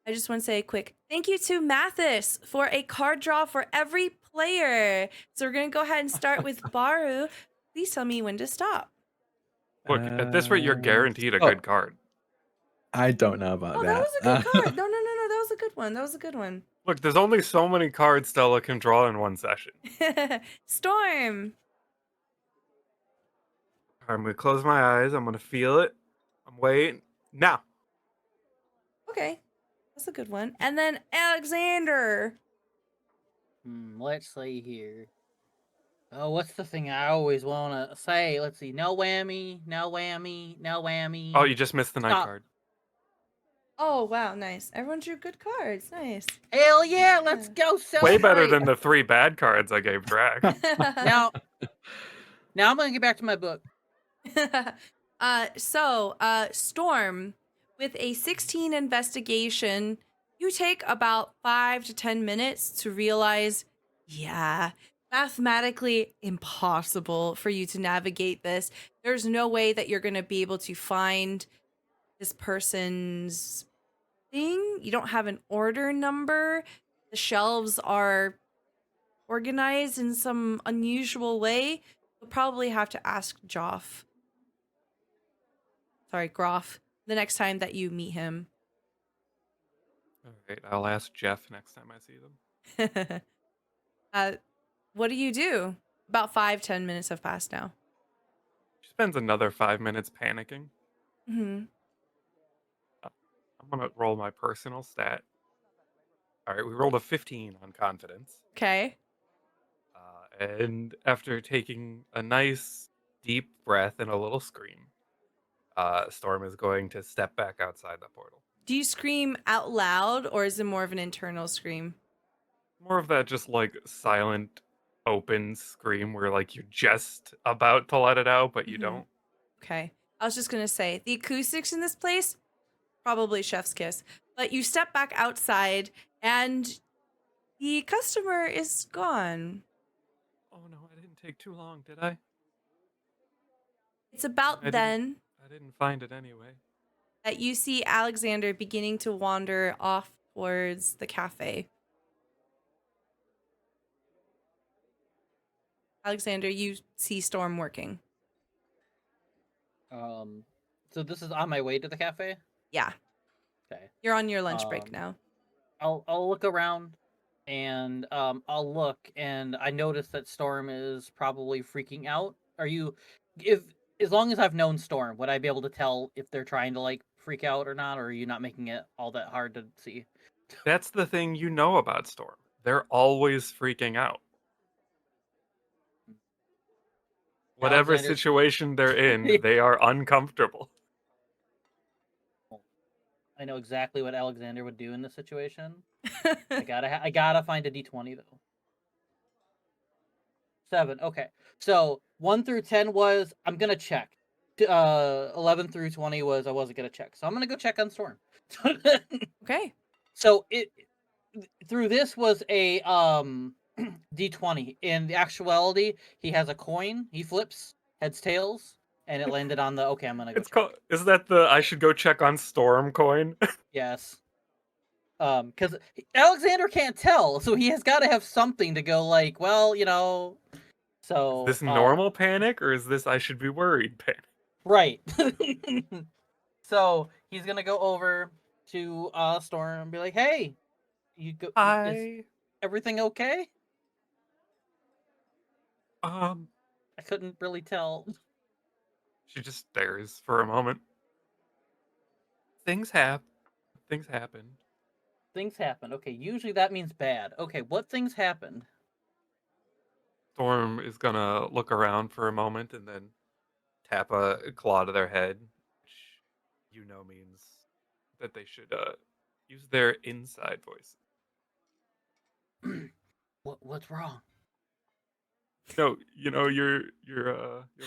I just want to say a quick thank you to Mathis for a card draw for every player. So we're going to go ahead and start with Baru. Please tell me when to stop. Look, at this rate, you're guaranteed a oh, good card. I don't know about Oh, that was a good card. No. That was a good one. That was a good one. Look, there's only so many cards Stella can draw in one session. Storm. I'm gonna close my eyes. I'm gonna feel it. I'm waiting. Now. Okay. That's a good one. And then Alexander. Let's see here. Oh, what's the thing I always want to say? Let's see. No whammy, no whammy, no whammy. Oh, you just missed the night Stop. card. Oh, wow. Nice. Everyone drew good cards. Nice. Hell yeah, let's go celebrate. Way better than the 3 bad cards I gave Drak. Now I'm going to get back to my book. Storm, with a 16 investigation, you take about 5 to 10 minutes to realize, yeah, mathematically impossible for you to navigate this. There's no way that you're going to be able to find this person's thing. You don't have an order number. The shelves are organized in some unusual way. You'll probably have to ask Groff, the next time that you meet him. Alright, I'll ask Jeff next time I see them. What do? About 5-10 minutes have passed now. She spends another 5 minutes panicking. Mm-hmm. I'm gonna roll my personal stat. Alright, we rolled a 15 on confidence. Okay. And after taking a nice deep breath and a little scream, Storm is going to step back outside the portal. Do you scream out loud, or is it more of an internal scream? More of that just like silent, open scream where like you're just about to let it out, but you don't. Okay. I was just going to say, the acoustics in this place, probably chef's kiss. But you step back outside, and the customer is gone. Oh no, I didn't take too long, did I? It's about I then didn't find it anyway. that you see Alexander beginning to wander off towards the cafe. Alexander, you see Storm working. So this is on my way to the cafe? Yeah. Okay. You're on your lunch break now. I'll look around and I'll look and I notice that Storm is probably freaking out. As long as I've known Storm, would I be able to tell if they're trying to like freak out or not, or are you not making it all that hard to see? That's the thing you know about Storm. They're always freaking out. Whatever Alexander's- situation they're in, they are uncomfortable. I know exactly what Alexander would do in this situation. I gotta find a D20 though. 7. Okay, so 1 through 10 was I'm gonna check. 11 through 20 was I wasn't gonna check. So I'm gonna go check on Storm. Okay. So it through this was a D20. In the actuality, he has a coin. He flips heads tails, and it landed on the. Okay, I'm gonna go. It's called. Is that the I should go check on Storm coin? Yes. Because Alexander can't tell, so he has got to have something to go like, well, you know. So Is this normal panic or is this I should be worried panic? right. So he's gonna go over to Storm and be like, "Hey, is Hi. everything okay?" I I couldn't really tell. She just stares for a moment. Things happen. Things happened. Okay, usually that means bad. Okay, what things happened? Storm is gonna look around for a moment and then tap a claw to their head, which means that they should use their inside voice. What's wrong? No, your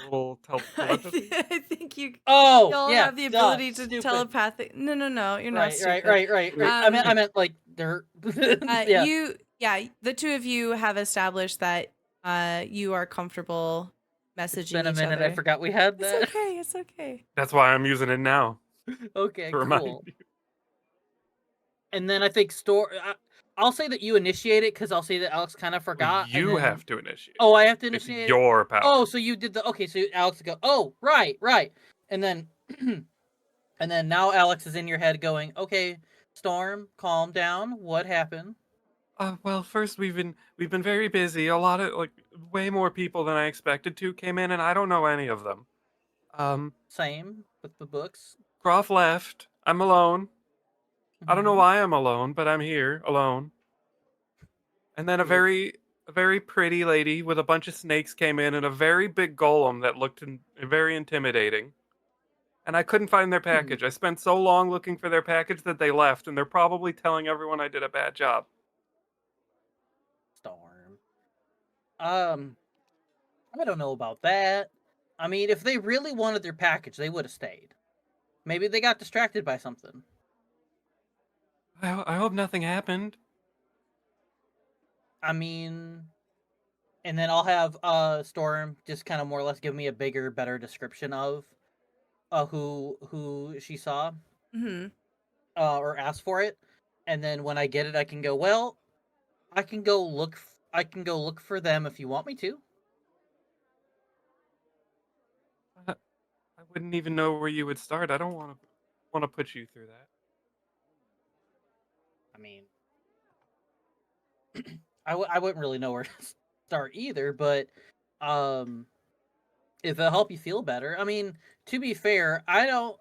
little telepathy. I think you Oh, all yeah. have the duh, ability to stupid. telepathic. No, you're not Right, stupid. right. I meant like they're. Yeah. The two of you have established that you are comfortable messaging It's been a each minute. other. I forgot we had that. It's okay. It's okay. That's why I'm using it now Okay, to remind cool. you. And then I think I'll say that you initiate it because I'll say that Alex kind of forgot. You and then... have to initiate. Oh, I have to It's initiate it? your power. Oh, so you did the... Okay, so Alex go, oh, right. And then... and then now Alex is in your head going, okay, Storm, calm down. What happened? Well, first we've been very busy. A lot of way more people than I expected to came in, and I don't know any of them. Same with the books. Groff left. I'm alone. I don't know Mhm. why I'm alone, but I'm here alone. And then a very pretty lady with a bunch of snakes came in, and a very big golem that looked very intimidating. And I couldn't find their package. I spent so long looking for their package that they left, and they're probably telling everyone I did a bad job. Storm. I don't know about that. I mean, if they really wanted their package, they would have stayed. Maybe they got distracted by something. I hope nothing happened. I mean, and then I'll have Storm just kind of more or less give me a bigger, better description of who she saw, Mm-hmm. or asked for it, and then when I get it, I can go. Well, I can go look. I can go look for them if you want me to. I wouldn't even know where you would start. I don't want to put you through that. I mean, I wouldn't really know where to start either, but if it'll help you feel better. I mean, to be fair, I don't.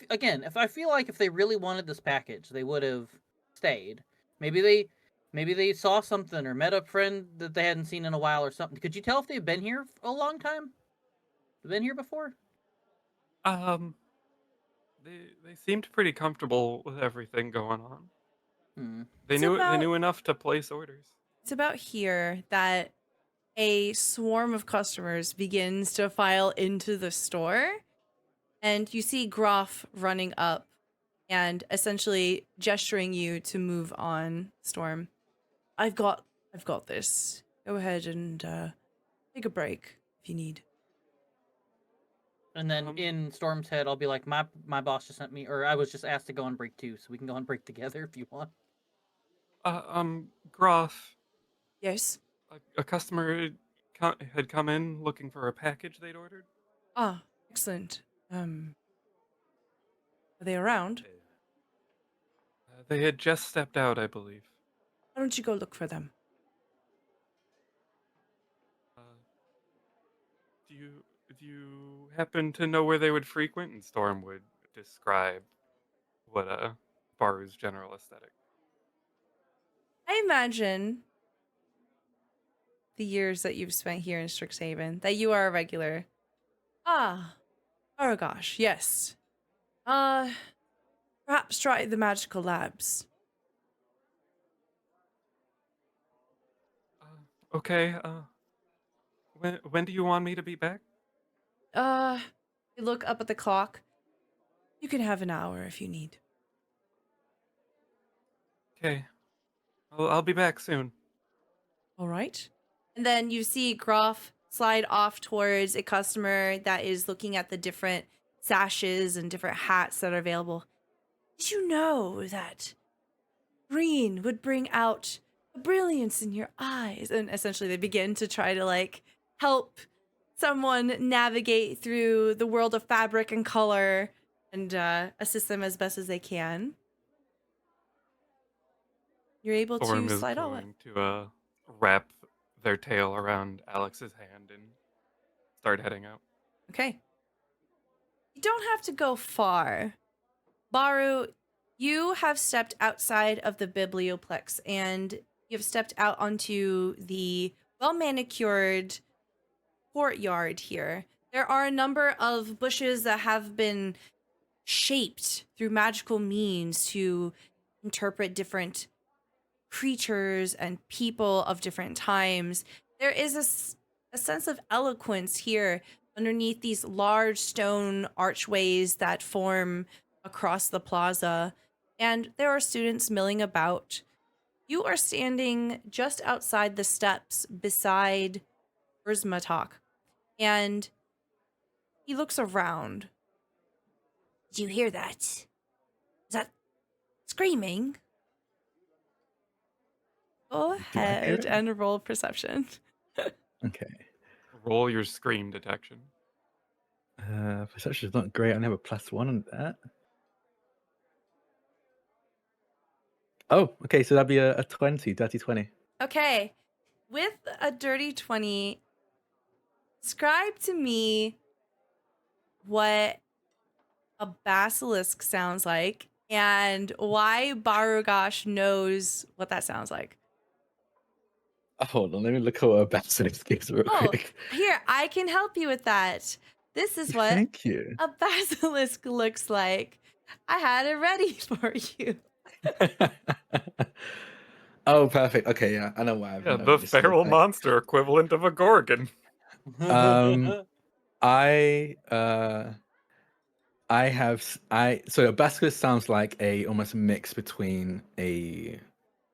Again, if I feel like if they really wanted this package, they would have stayed. Maybe they saw something or met a friend that they hadn't seen in a while or something. Could you tell if they've been here a long time? They've been here before? They seemed pretty comfortable with everything going on. Hmm. They It's knew about- they knew enough to place orders. It's about here that a swarm of customers begins to file into the store, and you see Groff running up and essentially gesturing you to move on, Storm. I've got this. Go ahead and take a break if you need. And then in Storm's head, I'll be like, my boss just sent me, or I was just asked to go on break too, so we can go on break together if you want. Groff, Yes. a customer had come in looking for a package they'd ordered. Ah, excellent. Are they around? They had just stepped out, I believe. Why don't you go look for them? Do you happen to know where they would frequent? And Storm would describe what Baru's general aesthetic. I imagine the years that you've spent here in Strixhaven that you are a regular. Ah, Barugash, yes. Perhaps try the magical labs. Okay. When do you want me to be back? You look up at the clock. You can have an hour if you need. Okay. I'll be back soon. All right. And then you see Groff slide off towards a customer that is looking at the different sashes and different hats that are available. Did you know that green would bring out a brilliance in your eyes? And essentially they begin to try to help someone navigate through the world of fabric and color and assist them as best as they can. You're able Storm to is slide on. going to wrap their tail around Alex's hand and start heading out. Okay. You don't have to go far. Baru, You have stepped outside of the biblioplex and you've stepped out onto the well-manicured courtyard here. There are a number of bushes that have been shaped through magical means to interpret different creatures and people of different times. There is a sense of eloquence here underneath these large stone archways that form across the plaza. And there are students milling about. You are standing just outside the steps beside Urzmatok, and he looks around. Did you hear that? Is that screaming? Go Do I hear ahead it? and roll perception. Okay. Roll your scream detection. Perception is not great. I only have a +1 on that. Oh, okay. So that'd be a 20, dirty 20. Okay. With a dirty 20, describe to me what a basilisk sounds like and why Barugash knows what that sounds like. Hold on, let me look at what a basilisk is real Oh, quick. here, I can help you with that. This is what Thank you. a basilisk looks like. I had it ready for you. Oh, perfect. Okay, yeah, I know why I've Yeah, known the this whole feral time. monster equivalent of a Gorgon. I so a basilisk sounds like a almost mix between a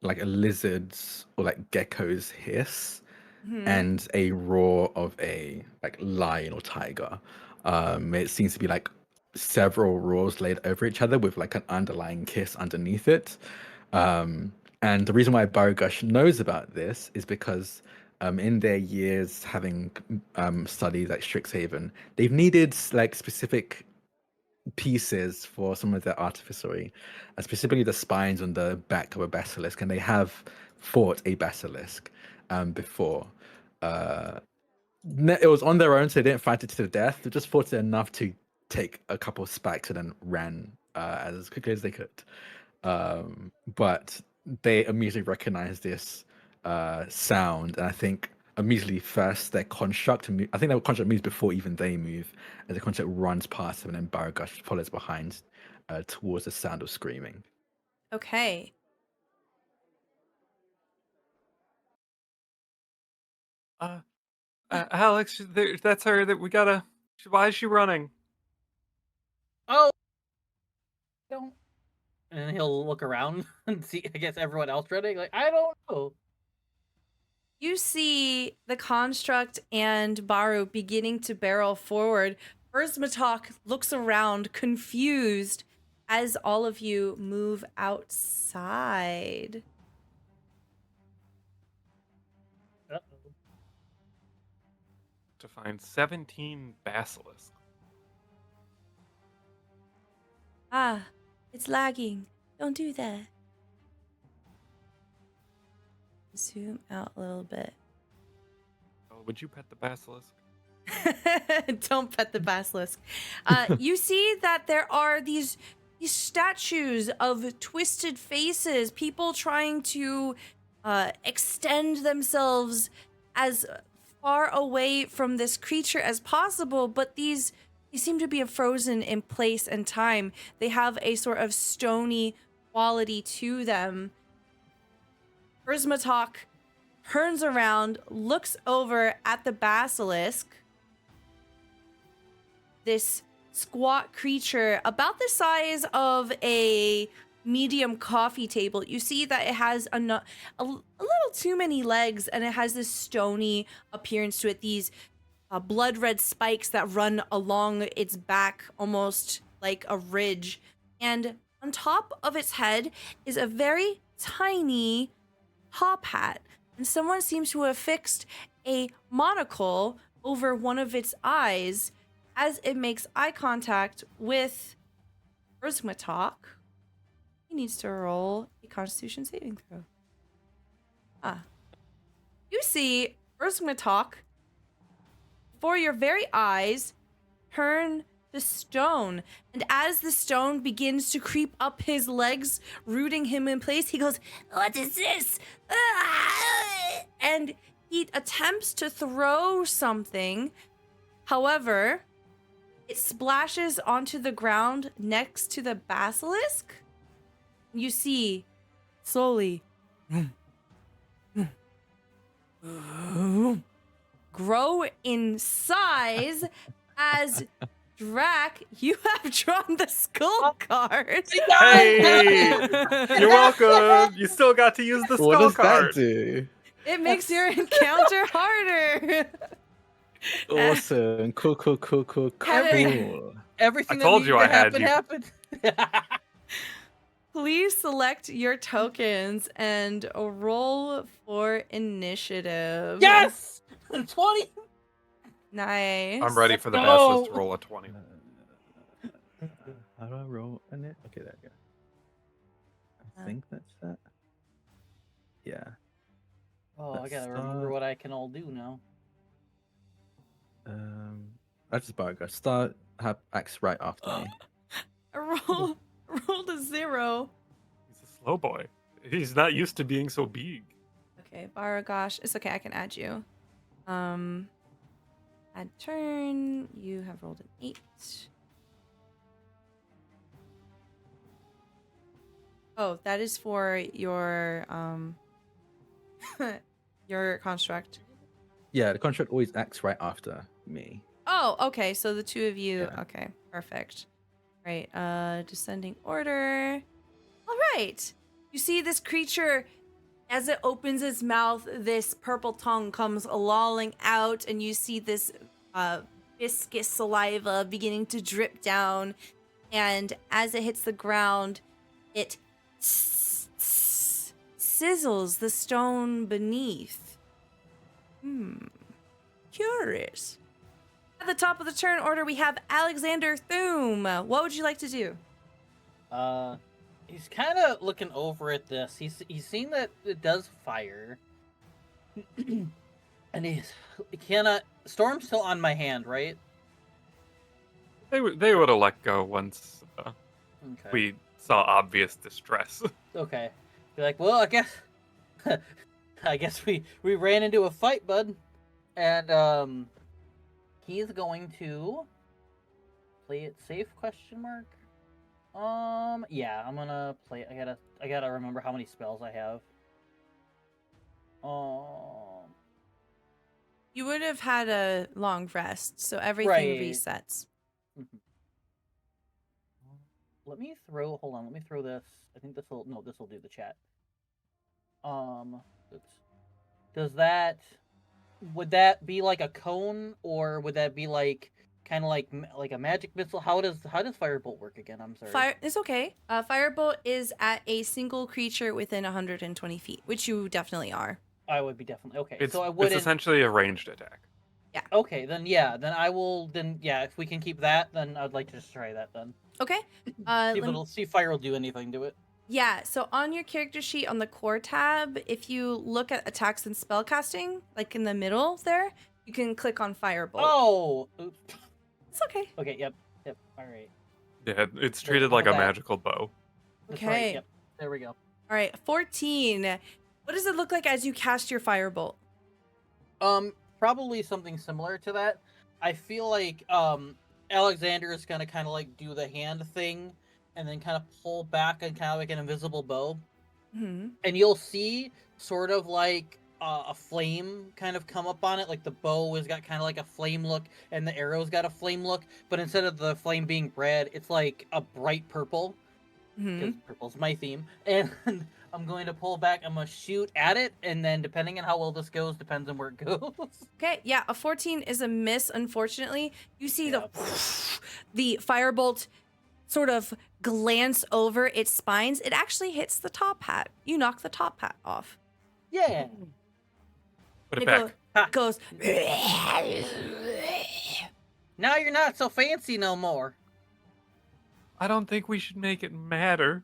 lizard's or like gecko's hiss Mhm. and a roar of a like lion or tiger. It seems to be like several roars laid over each other with like an underlying kiss underneath it. And the reason why Barugash knows about this is because in their years having studied like Strixhaven, they've needed like specific pieces for some of their artificery, specifically the spines on the back of a basilisk, and they have fought a basilisk before. It was on their own, so they didn't fight it to the death. They just fought it enough to take a couple of spikes and then ran as quickly as they could. But they immediately recognized this sound, and I think immediately first their construct, I think their construct moves before even they move, and the construct runs past them, and then Barugash follows behind towards the sound of screaming. Okay. Alex, that's her. That we gotta. Why is she running? Oh, don't. And then he'll look around and see, I guess, everyone else running. Like, I don't know. You see the construct and Baru beginning to barrel forward. Urzmatok looks around, confused, as all of you move outside. Uh-oh. To find 17 basilisks. Ah, it's lagging. Don't do that. Zoom out a little bit. Oh, would you pet the basilisk? Don't pet the basilisk. You see that there are these statues of twisted faces, people trying to extend themselves as far away from this creature as possible, but they seem to be frozen in place and time. They have a sort of stony quality to them. Urzmatok turns around, looks over at the basilisk. This squat creature, about the size of a medium coffee table. You see that it has a little too many legs, and it has this stony appearance to it. These blood red spikes that run along its back, almost like a ridge. And on top of its head is a very tiny top hat. And someone seems to have fixed a monocle over one of its eyes as it makes eye contact with Urzmatok. He needs to roll a Constitution saving throw. You see Urzmatok, before your very eyes, turn the stone. And as the stone begins to creep up his legs, rooting him in place, he goes, "What is this?" And he attempts to throw something. However, it splashes onto the ground next to the basilisk. You see, slowly, grow in size as Drak, you have drawn the skull card. Hey, you're welcome. You still got to use the What skull does card. that do? It makes your encounter harder. Awesome. Cool. Everything I told that you I had happened. Please select your tokens and roll for initiative. Yes! 20! Nice. I'm ready for the Let's basilisk to go. roll a 20. How do I roll in it? Okay, there we go. I think that's that. Yeah. Oh, I Let's gotta remember start. what I can all do now. That's just Barugash. Start have axe right after me. I rolled a 0. He's a slow boy. He's not used to being so big. Okay, Barugash. It's okay, I can add you. Add turn. You have rolled an 8. Oh, that is for your your construct. Yeah, the contract always acts right after me. Oh, okay. So the two of you. Yeah. Okay, perfect. Right. Descending order. All right. You see this creature as it opens its mouth. This purple tongue comes lolling out, and you see this viscous saliva beginning to drip down. And as it hits the ground, it sizzles the stone beneath. Curious. At the top of the turn order, we have Alexander Thum. What would you like to do? He's kind of looking over at this. He's seen that it does fire. And he's cannot. Storm's still on my hand, right? They would have let go once Okay. we saw obvious distress. Okay. Be like, well, I guess we ran into a fight, bud. And he's going to play it safe, question mark. Yeah, I'm gonna play it. I gotta remember how many spells I have. You would have had a long rest, so everything Right. resets. Let me throw this. I think this'll do the chat. Would that be like a cone, or would that be like kind of like a magic missile? How does firebolt work again? I'm sorry. Fire is okay. Firebolt is at a single creature within 120 feet, which you definitely are. I would be definitely okay. It's, so I it's wouldn't. essentially a ranged attack. Okay, then yeah, then I will. Then yeah, if we can keep that, then I'd like to just try that then. Okay. See if fire will do anything to it. Yeah, so on your character sheet on the core tab, if you look at attacks and spellcasting, like in the middle there, you can click on Firebolt. Oh, oops. It's okay. Okay, yep, all right. Yeah, it's treated like a that. magical bow. That's Okay. right, yep, there we go. All right, 14. What does it look like as you cast your Firebolt? Probably something similar to that. I feel like, Alexander is gonna kind of like do the hand thing, and then kind of pull back and kind of like an invisible bow. Mm-hmm. And you'll see sort of like a flame kind of come up on it. Like the bow has got kind of like a flame look, and the arrow's got a flame look. But instead of the flame being red, it's like a bright purple. Mm-hmm. Because purple's my theme. And I'm going to pull back. I'm going to shoot at it. And then depending on how well this goes, depends on where it goes. Okay, yeah, a 14 is a miss, unfortunately. You see Yeah. the Firebolt sort of glance over its spines. It actually hits the top hat. You knock the top hat off. Yeah. Put it It back. Ha. goes. Now you're not so fancy no more. I don't think we should make it matter.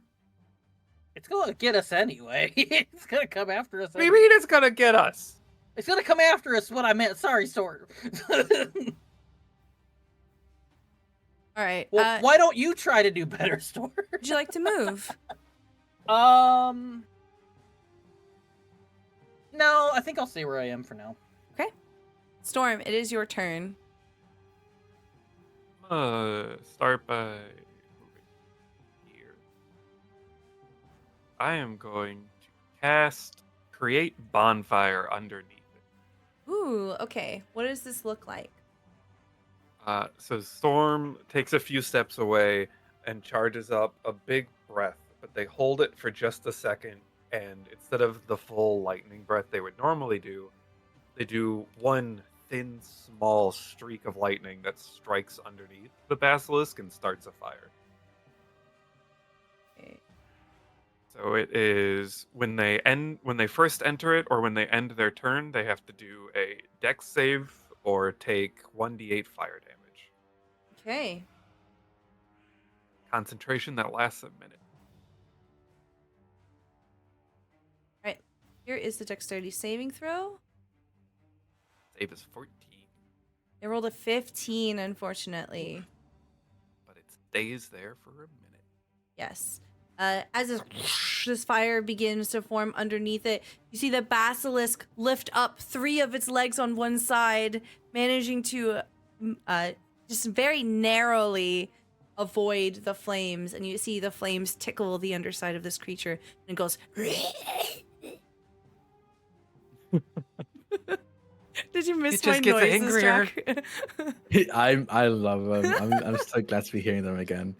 It's going to get us anyway. It's going to come after us. What do you mean it's gonna get us? It's going to come after us, what I meant. Sorry, Sword. All All right. Well, why don't you try to do better, Storm? Would you like to move? No, I think I'll stay where I am for now. Okay. Storm, it is your turn. Start by moving here. I am going to cast Create Bonfire underneath it. Ooh, okay. What does this look like? So Storm takes a few steps away and charges up a big breath, but they hold it for just a second, and instead of the full lightning breath they would normally do, they do one thin, small streak of lightning that strikes underneath the basilisk and starts a fire. Okay. So it is when they first enter it or when they end their turn, they have to do a dex save or take 1d8 fire damage. Okay. Concentration that lasts a minute. All right. Here is the dexterity saving throw. Save is 14, They rolled a 15, unfortunately. but it stays there for a minute. Yes. As this fire begins to form underneath it, you see the basilisk lift up 3 of its legs on one side, managing to just very narrowly avoid the flames. And you see the flames tickle the underside of this creature, and it goes. Did you miss It my just gets noises, angrier. Drak? I love them. I'm so glad to be hearing them again.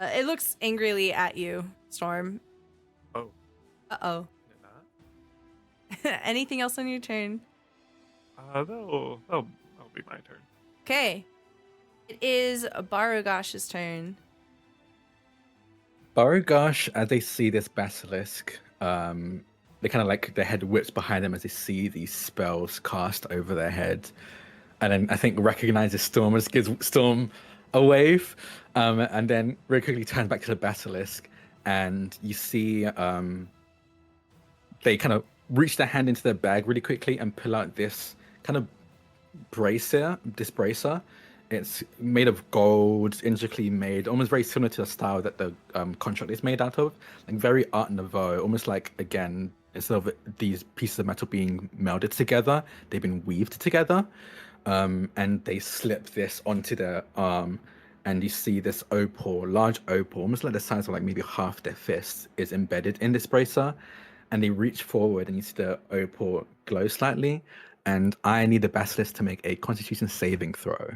It looks angrily at you, Storm. Oh, Uh-oh. did it not? Anything else on your turn? That'll be my turn. Okay. It is Barugash's turn. Barugash, as they see this basilisk, they kind of like their head whips behind them as they see these spells cast over their head, and then I think recognizes Storm and just gives Storm a wave, and then very quickly turns back to the basilisk, and you see they kind of reach their hand into their bag really quickly and pull out this kind of bracer. It's made of gold, intricately made, almost very similar to the style that the contract is made out of, like very Art Nouveau, almost like, again, instead of these pieces of metal being melded together, they've been weaved together, and they slip this onto their arm, and you see this opal, large opal, almost like the size of like maybe half their fist, is embedded in this bracer, and they reach forward and you see the opal glow slightly, and I need the basilisk to make a Constitution saving throw.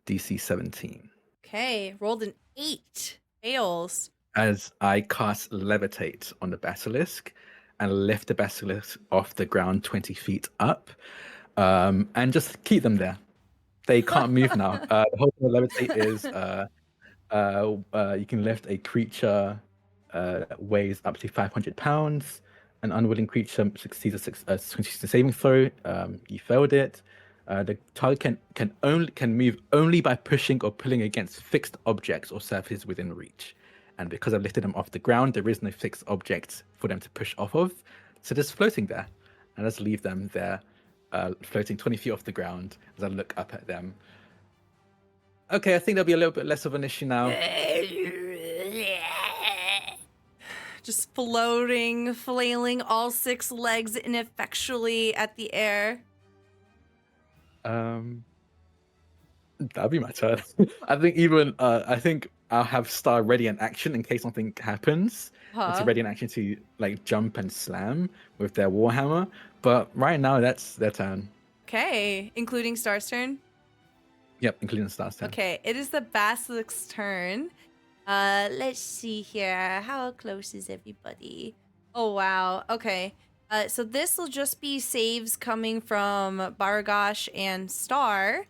DC 17. Okay, rolled an 8. Fails. As I cast Levitate on the basilisk and lift the basilisk off the ground 20 feet up, and just keep them there. They can't move now. The whole thing with Levitate is you can lift a creature that weighs up to 500 pounds. An unwilling creature succeeds a Constitution saving throw. You failed it. The target can move only by pushing or pulling against fixed objects or surfaces within reach. And because I've lifted them off the ground, there is no fixed object for them to push off of. So just floating there. And let's leave them there, floating 20 feet off the ground as I look up at them. Okay, I think there'll be a little bit less of an issue now. Just floating, flailing all 6 legs ineffectually at the air. That'll be my turn. I think I'll have Star ready in action in case something happens. It's ready in action to like jump and slam with their warhammer. But right now, that's their turn. Okay, including Star's turn. Yep, including Star's turn. Okay, it is the basilisk's turn. Let's see here. How close is everybody? Oh wow. Okay. So this will just be saves coming from Barugash and Star.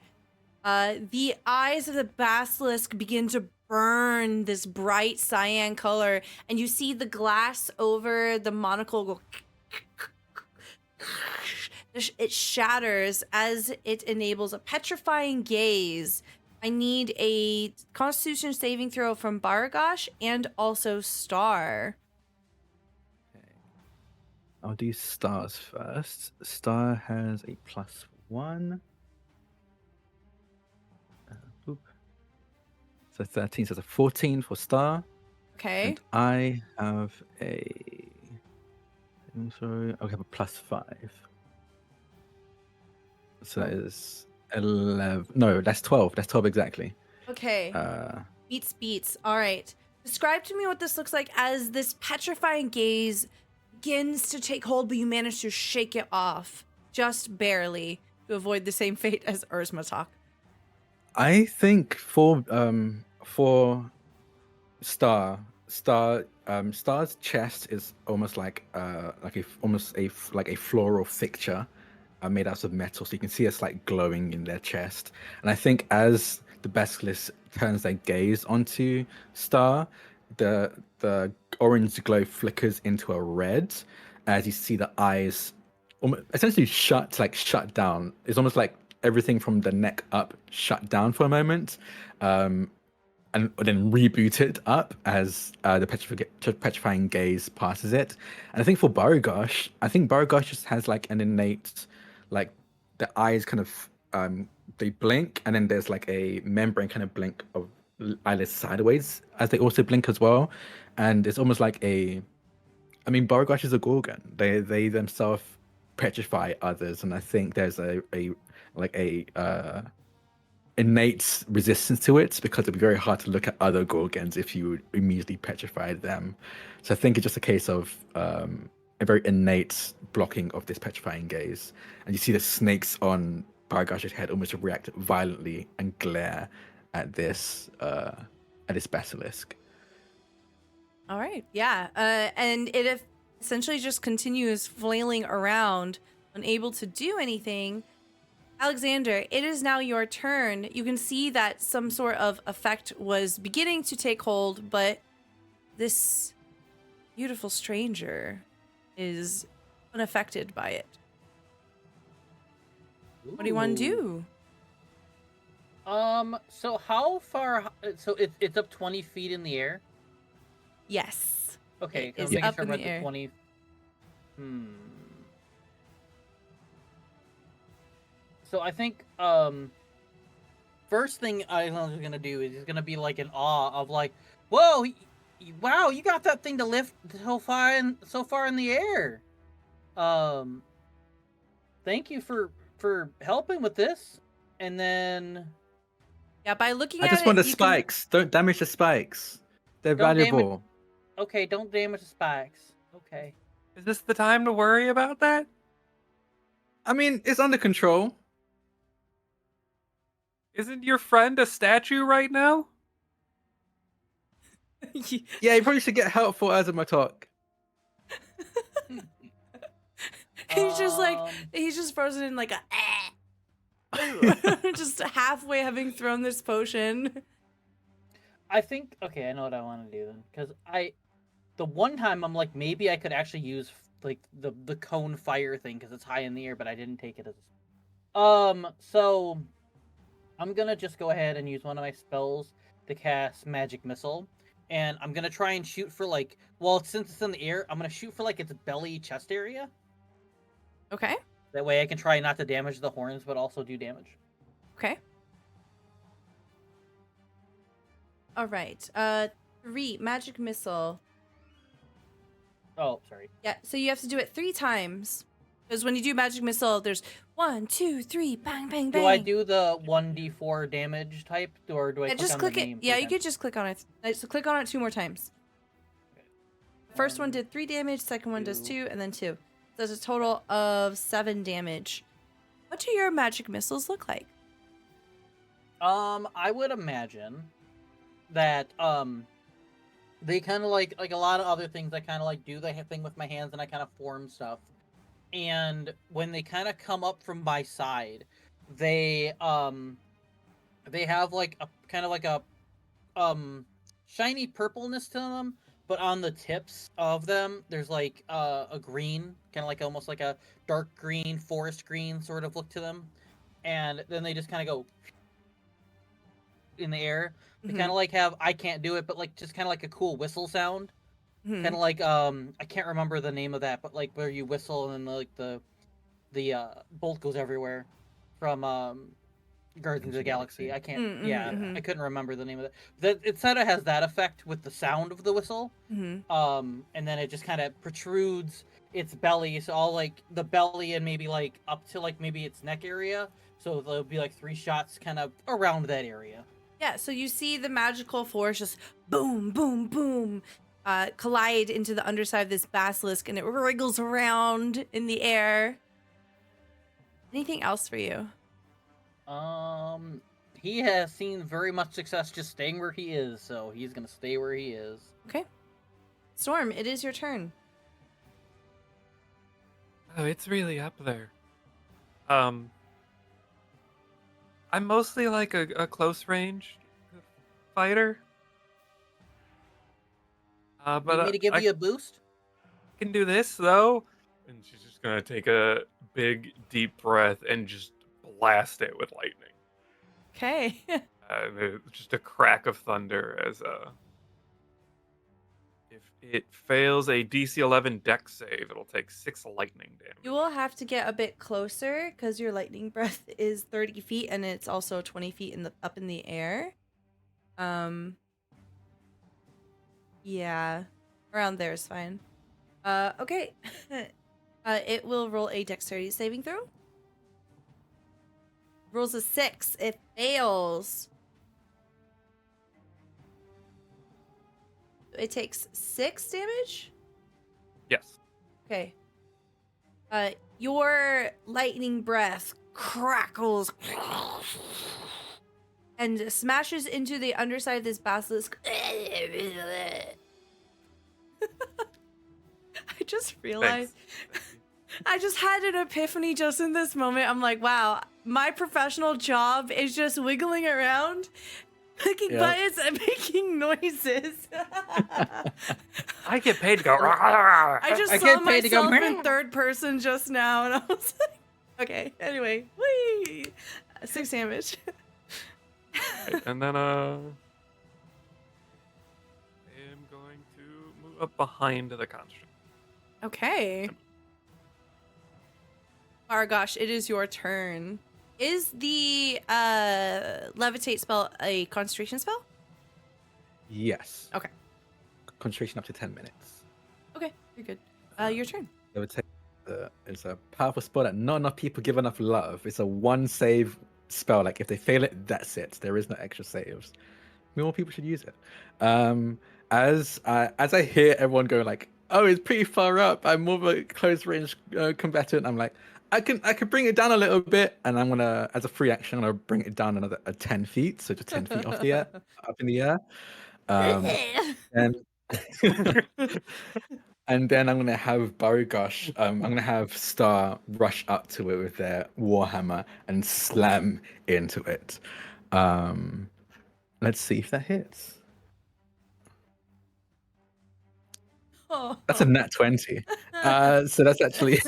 The eyes of the basilisk begin to burn this bright cyan color, and you see the glass over the monocle go. It shatters as it enables a petrifying gaze. I need a Constitution saving throw from Barugash and also Star. I'll do Stars first. Star has a +1. So 13, so it's a 14 for Star. Okay. And I have a. I'm sorry, I have a +5. So that is 11. No, that's 12. That's 12 exactly. Okay. Beats. All right. Describe to me what this looks like as this petrifying gaze begins to take hold, but you manage to shake it off just barely to avoid the same fate as Urzmatok. I think for Star's chest is almost like a floral picture made out of metal, so you can see it's like glowing in their chest. And I think as the basilisk turns their gaze onto Star, the orange glow flickers into a red as you see the eyes essentially shut down. It's almost like everything from the neck up shut down for a moment, and then rebooted up as the petrifying gaze passes it. And I think for Barugash, just has like an innate, like the eyes kind of they blink, and then there's like a membrane kind of blink of eyelids sideways as they also blink as well, and it's almost like Barugash is a Gorgon. They themselves petrify others, and I think there's a innate resistance to it because it'd be very hard to look at other Gorgons if you immediately petrified them. So I think it's just a case of a very innate blocking of this petrifying gaze, and you see the snakes on Baragash's head almost react violently and glare at this basilisk. All right. Yeah. And it essentially just continues flailing around, unable to do anything. Alexander, it is now your turn. You can see that some sort of effect was beginning to take hold, but this beautiful stranger is unaffected by it. What do you want to do? So how far? So it's up 20 feet in the air. Yes. Okay, It's making up sure in I'm the at air. 20. So I think first thing Island's gonna do is he's gonna be like in awe of like, whoa, wow, you got that thing to lift so far in the air. Thank you for helping with this. And then Yeah, by looking I at just it, want the you can- spikes. Don't damage the spikes. They're Don't damage- valuable. okay, don't damage the spikes. Okay. Is this the time to worry about that? I mean, it's under control. Isn't your friend a statue right now? Yeah, you probably should get help for Azumatok. he's just frozen in like a just halfway having thrown this potion. I think okay, I know what I want to do then, because the one time I'm like maybe I could actually use like the cone fire thing because it's high in the air, but I didn't take it as so I'm gonna just go ahead and use one of my spells to cast magic missile, and I'm gonna try and shoot for like since it's in the air, I'm gonna shoot for like its belly chest area. Okay. That way I can try not to damage the horns, but also do damage. Okay. All right. 3 magic missile. Oh, sorry. Yeah, so you have to do it 3 times. Because when you do magic missile, there's 1, 2, 3, bang, bang, bang. Do I do the 1d4 damage type, or do I click just on click the it. name? Yeah, you could just click on it. So click on it 2 more times. Okay. First one did 3 damage, second one does 2, and then 2. That's a total of 7 damage. What do your magic missiles look like? I would imagine that they kind of like a lot of other things. I kind of like do the thing with my hands, and I kind of form stuff. And when they kind of come up from my side, they have like a kind of like a shiny purpleness to them, but on the tips of them there's like a green, kind of like almost like a dark green, forest green sort of look to them, and then they just kind of go in the air. They kind of like have, I can't do it, but like just kind of like a cool whistle sound. Kind of like I can't remember the name of that, but like where you whistle and then like the bolt goes everywhere from Guardians of the Galaxy. I can't. Mm-hmm, Yeah, mm-hmm. I couldn't remember the name of it. It said it has that effect with the sound of the whistle. Mm-hmm. And then it just kind of protrudes its belly, so all like the belly and maybe like up to like maybe its neck area. So there'll be like 3 shots kind of around that area. Yeah, so you see the magical force just boom, boom, boom, collide into the underside of this basilisk, and it wriggles around in the air. Anything else for you? He has seen very much success just staying where he is, so he's gonna stay where he is. Okay. Storm, it is your turn. Oh, it's really up there. I'm mostly like a close range fighter. But Need me to give I you a boost? can do this though. And she's just gonna take a big deep breath and just blast it with lightning. Okay. Just a crack of thunder as if it fails a DC 11 dex save, it'll take 6 lightning damage. You will have to get a bit closer because your lightning breath is 30 feet and it's also 20 feet up in the air. Yeah, around there is fine. Okay. It will roll a dexterity saving throw. Rolls a 6. It fails. It takes 6 damage. Yes. Okay. Your lightning breath crackles and smashes into the underside of this basilisk. I just realized I just had an epiphany just in this moment. I'm like, wow, my professional job is just wiggling around, clicking buttons and making noises. I get paid to go. I just I saw get paid to go, myself in third person just now, and I was like, okay, anyway, whee! 6 damage. And then I am going to move up behind the construct. Okay. Barugash, it is your turn. Is the levitate spell a concentration spell? Yes. Okay. Concentration up to 10 minutes. Okay, you're good. Your turn. Levitate it's a powerful spell that not enough people give enough love. It's a 1 save spell. Like if they fail it, that's it. There is no extra saves. More people should use it. As I hear everyone go like, "Oh, it's pretty far up. I'm more of a close range combatant." I'm like, I could bring it down a little bit, and I'm gonna, as a free action, I'm gonna bring it down another 10 feet, so just 10 feet off the air, up in the air. And and then I'm gonna have Barugash. I'm gonna have Star rush up to it with their warhammer and slam into it. Let's see if that hits. Oh. That's a nat 20. So that's actually.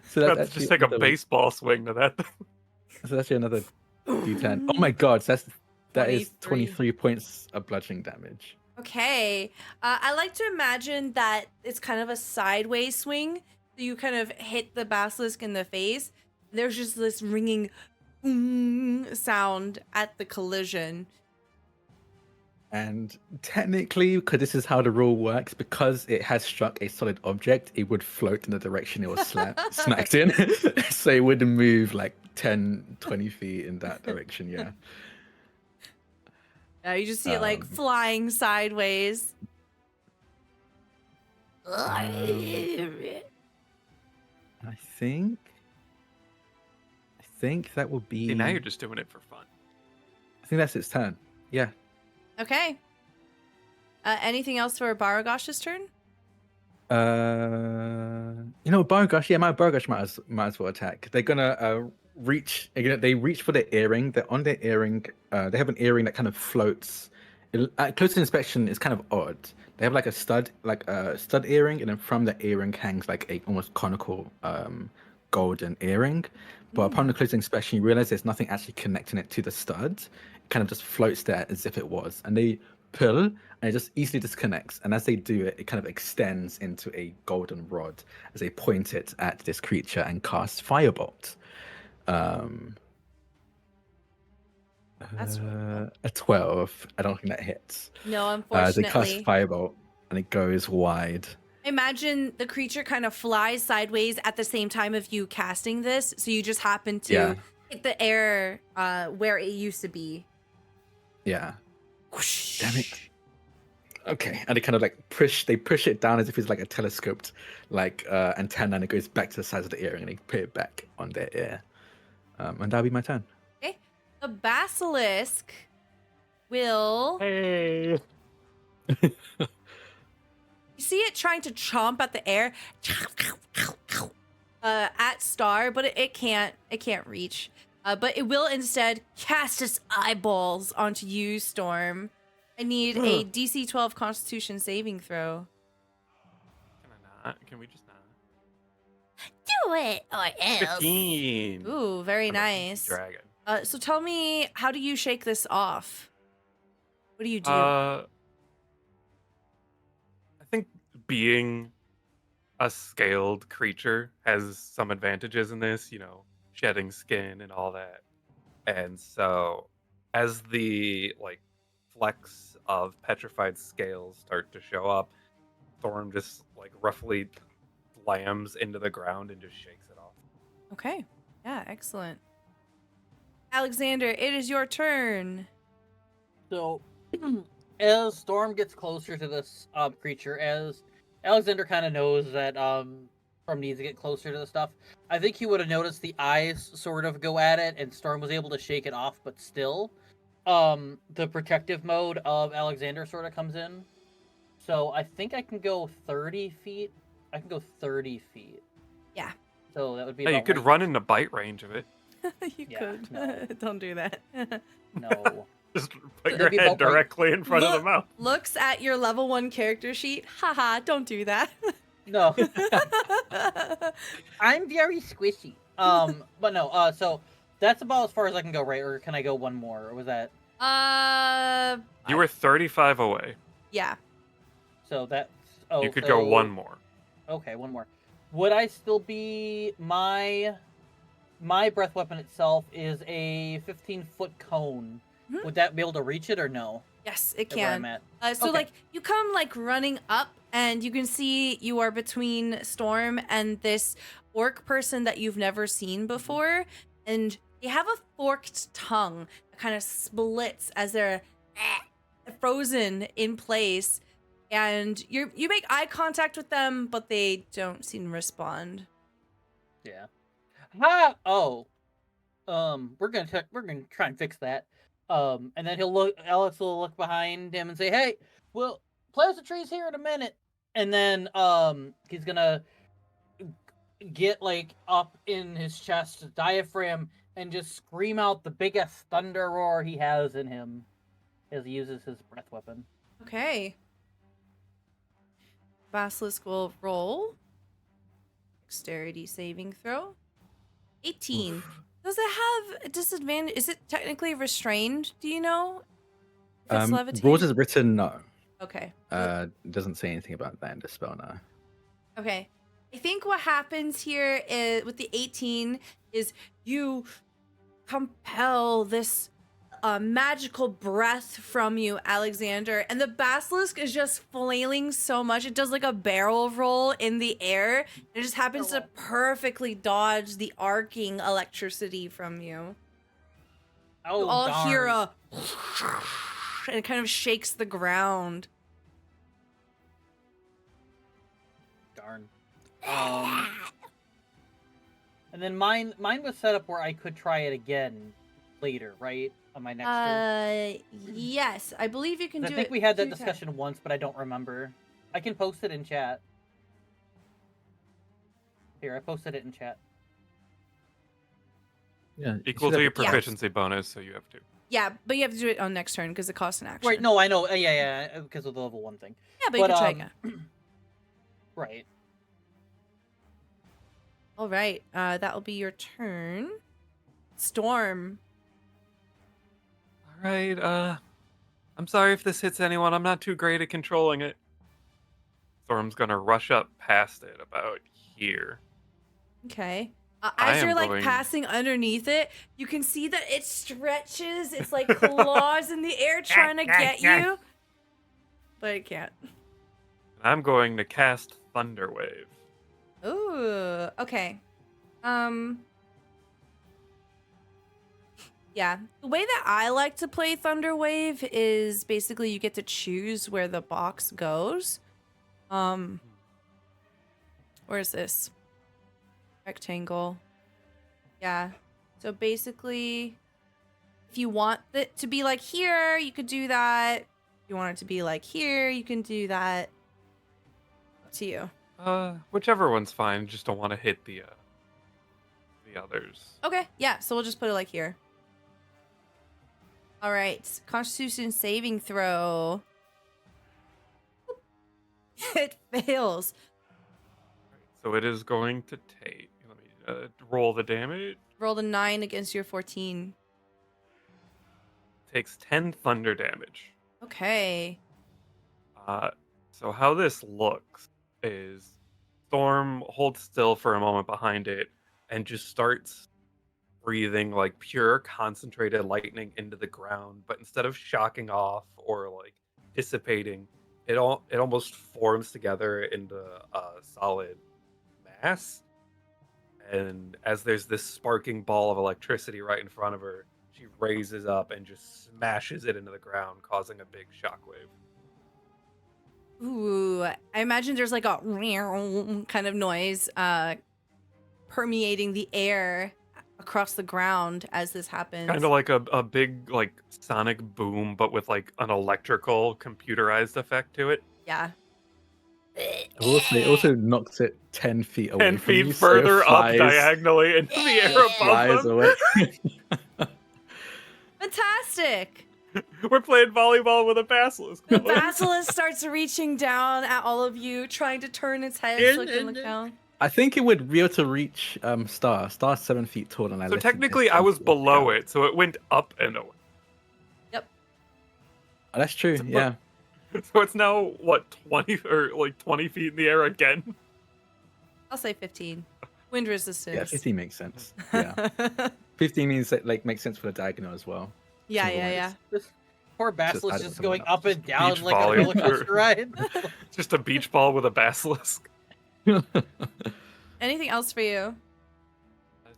So About that's to just take a baseball swing to that. So that's another d10. Oh my god! So that is 23. 23 points of bludgeoning damage. Okay. I like to imagine that it's kind of a sideways swing. So you kind of hit the basilisk in the face. There's just this ringing sound at the collision. And technically, because this is how the rule works, because it has struck a solid object, it would float in the direction it was smacked in. So it would move like 10, 20 feet in that direction, yeah. Yeah, you just see it like flying sideways. I think that would be. See, now you're just doing it for fun. I think that's its turn. Yeah. Okay. Anything else for Barugash's turn? Barugash. Yeah, my Barugash might as well attack. They're gonna reach. They reach for their earring. They're on their earring. They have an earring that kind of floats. At close inspection, it's kind of odd. They have like a stud earring, and then from the earring hangs like a almost conical golden earring. But upon the close inspection, you realize there's nothing actually connecting it to the stud. It kind of just floats there as if it was, and they pull, and it just easily disconnects. And as they do it, it kind of extends into a golden rod as they point it at this creature and cast Firebolt. That's really cool. A 12. I don't think that hits. No, They cast unfortunately. Firebolt and it goes wide. Imagine the creature kind of flies sideways at the same time of you casting this, so you just happen Yeah. to hit the air where it used to be. Yeah. Damn it. Okay, and they kind of like push it down as if it's like a telescoped like antenna, and it goes back to the size of the earring, and they put it back on their ear. And that'll be my turn. Okay. The basilisk will. Hey. You see it trying to chomp at the air at Star, but it can't reach. But it will instead cast its eyeballs onto you, Storm. I need a DC 12 Constitution saving throw. Can I not? Can we just not? Do it or else. 15. Ooh, very I'm a nice. dragon. So tell me, how do you shake this off? What do you do? I think being a scaled creature has some advantages in this, shedding skin and all that. And so as the flecks of petrified scales start to show up, Thorm just roughly slams into the ground and just shakes it off. Okay. Yeah, excellent. Alexander, it is your turn. So, as Storm gets closer to this creature, as Alexander kind of knows that Storm needs to get closer to the stuff, I think he would have noticed the eyes sort of go at it, and Storm was able to shake it off, but still, the protective mode of Alexander sort of comes in. So I think I can go 30 feet. I can go 30 feet. Yeah. So that would be. Hey, you about could right- run into bite range of it. You Yeah, could. no. Don't do that. No. Just put That'd your be head about right. directly in front of the mouth. Looks at your level 1 character sheet. Haha, don't do that. No. I'm very squishy. But no, so that's about as far as I can go, right? Or can I go one more? Or was that You were 35 away. Yeah. so that's You could go one more. Okay, one more. Would I still be my breath weapon itself is a 15-foot cone. Mhm. Would that be able to reach it or no? Yes, it Where I'm can. at. So Okay. you come running up, and you can see you are between Storm and this orc person that you've never seen before, and they have a forked tongue that kind of splits as they're frozen in place, and you make eye contact with them, but they don't seem to respond. Yeah. Ha! Oh. We're gonna try and fix that. And then Alex will look behind him and say, "Hey, well, pleasantries here in a minute." And then he's gonna get up in his chest, diaphragm, and just scream out the biggest thunder roar he has in him as he uses his breath weapon. Okay. Basilisk will roll. Dexterity saving throw. 18. Does it have a disadvantage? Is it technically restrained? Do you know? If it's levitating? Rules is written, no. Okay. It doesn't say anything about that in the spell now. Okay. I think what happens here is with the 18 is you compel this magical breath from you, Alexander, and the basilisk is just flailing so much. It does a barrel roll in the air. It just happens to perfectly dodge the arcing electricity from you. Oh, You all darn. hear a and it kind of shakes the ground. Darn. And then mine was set up where I could try it again later, right? On my next turn. Yes, I believe you can do I it. think we had that 2 times. discussion once, but I don't remember. I can post it in chat. Here, I posted it in chat. Yeah. Equal to your proficiency bonus, so you have to. Yeah, but you have to do it on next turn because it costs an action. Right, no, I know. Yeah, because of the level 1 thing. Yeah, but you can try again. Right. All right, that will be your turn. Storm. All right, I'm sorry if this hits anyone. I'm not too great at controlling it. Storm's gonna rush up past it about here. Okay. I As am you're like going- passing underneath it, you can see that it stretches. It's like claws in the air trying to get you, but it can't. I'm going to cast Thunder Wave. Ooh, okay. Yeah, the way that I like to play Thunder Wave is basically you get to choose where the box goes. Where is this? Rectangle. Yeah. So basically, if you want it to be like here, you could do that. If you want it to be like here, you can do that. Up to you. Whichever one's fine. Just don't want to hit the others. Okay, yeah, so we'll just put it like here. All right, Constitution saving throw. It fails. So it is going to take. Let me roll the damage. Rolled a 9 against your 14. Takes 10 thunder damage. Okay. So how this looks is Storm holds still for a moment behind it and just starts breathing like pure concentrated lightning into the ground, but instead of shocking off or like dissipating, it almost forms together into a solid mass. And as there's this sparking ball of electricity right in front of her, she raises up and just smashes it into the ground, causing a big shockwave. Ooh, I imagine there's like a kind of noise permeating the air across the ground as this happens. Kind of like a big like sonic boom, but with like an electrical computerized effect to it. Yeah. It also knocks it 10 feet away 10 from feet you, so it further up flies- diagonally into the air flies above them. away. Fantastic. We're playing volleyball with a basilisk. The basilisk starts reaching down at all of you, trying to turn its head so it can look down. I think it would be able to reach Star. Star's 7 feet tall, and I So lifted technically, this I was 10 feet below down. it, so it went up and away. Yep. Oh, that's true. So- Yeah. So it's now what 20 or like 20 feet in the air again. I'll say 15. Wind resistance. Yeah. 15 makes sense. Yeah. 15 means that like makes sense for the diagonal as well. yeah, Single yeah, lines. yeah. This poor I basilisk don't just know going what up and down Beach like a volley. roller coaster ride. Just a beach ball with a basilisk. Anything else for you?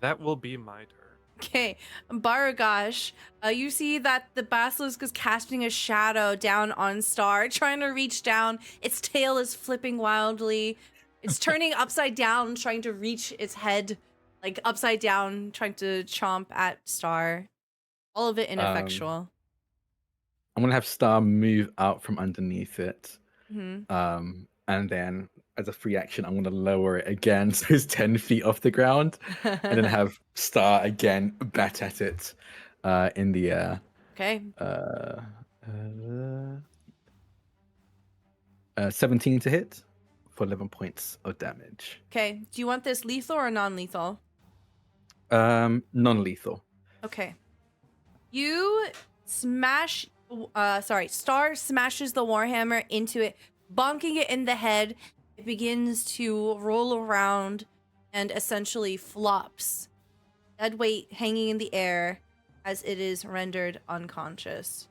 That will be my turn. Okay, Barugash, you see that the basilisk is casting a shadow down on Star, trying to reach down. Its tail is flipping wildly. It's turning upside down, trying to reach its head, like upside down, trying to chomp at Star. All of it ineffectual. I'm gonna have Star move out from underneath it. hmm And then as a free action, I'm gonna lower it again so it's 10 feet off the ground. And then have Star again bat at it in the air. Okay. 17 to hit for 11 points of damage. Okay. Do you want this lethal or non-lethal? Non-lethal. Okay. You smash. Star smashes the warhammer into it, bonking it in the head. It begins to roll around and essentially flops, dead weight hanging in the air as it is rendered unconscious.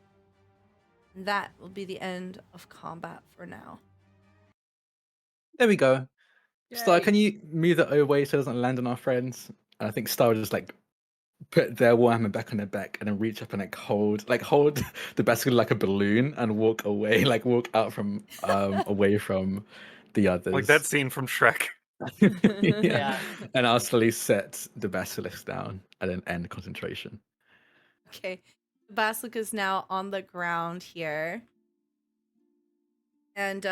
And that will be the end of combat for now. There we go. Star, Yay. can you move it away so it doesn't land on our friends? And I think Star would just like put their warhammer back on their back and then reach up and hold the basket like a balloon and walk away, like walk out from away from the others. Like that scene from Shrek. yeah. Yeah. And I'll slowly set the basilisk down and then end concentration. Okay. The basilisk is now on the ground here. And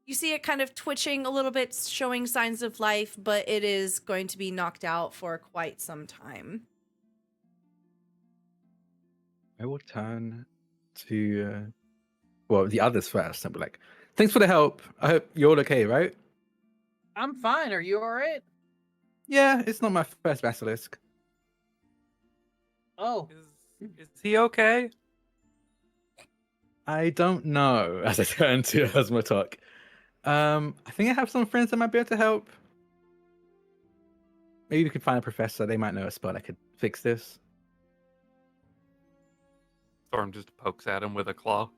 you see it kind of twitching a little bit, showing signs of life, but it is going to be knocked out for quite some time. I will turn to the others first and be like, thanks for the help. I hope you're all okay, right? I'm fine. Are you all right? Yeah, it's not my first basilisk. Oh, Is he okay? I don't know. As I turn to Osmotok, I think I have some friends that might be able to help. maybe we could find a professor. They might know a spell that could fix this. Storm just pokes at him with a claw.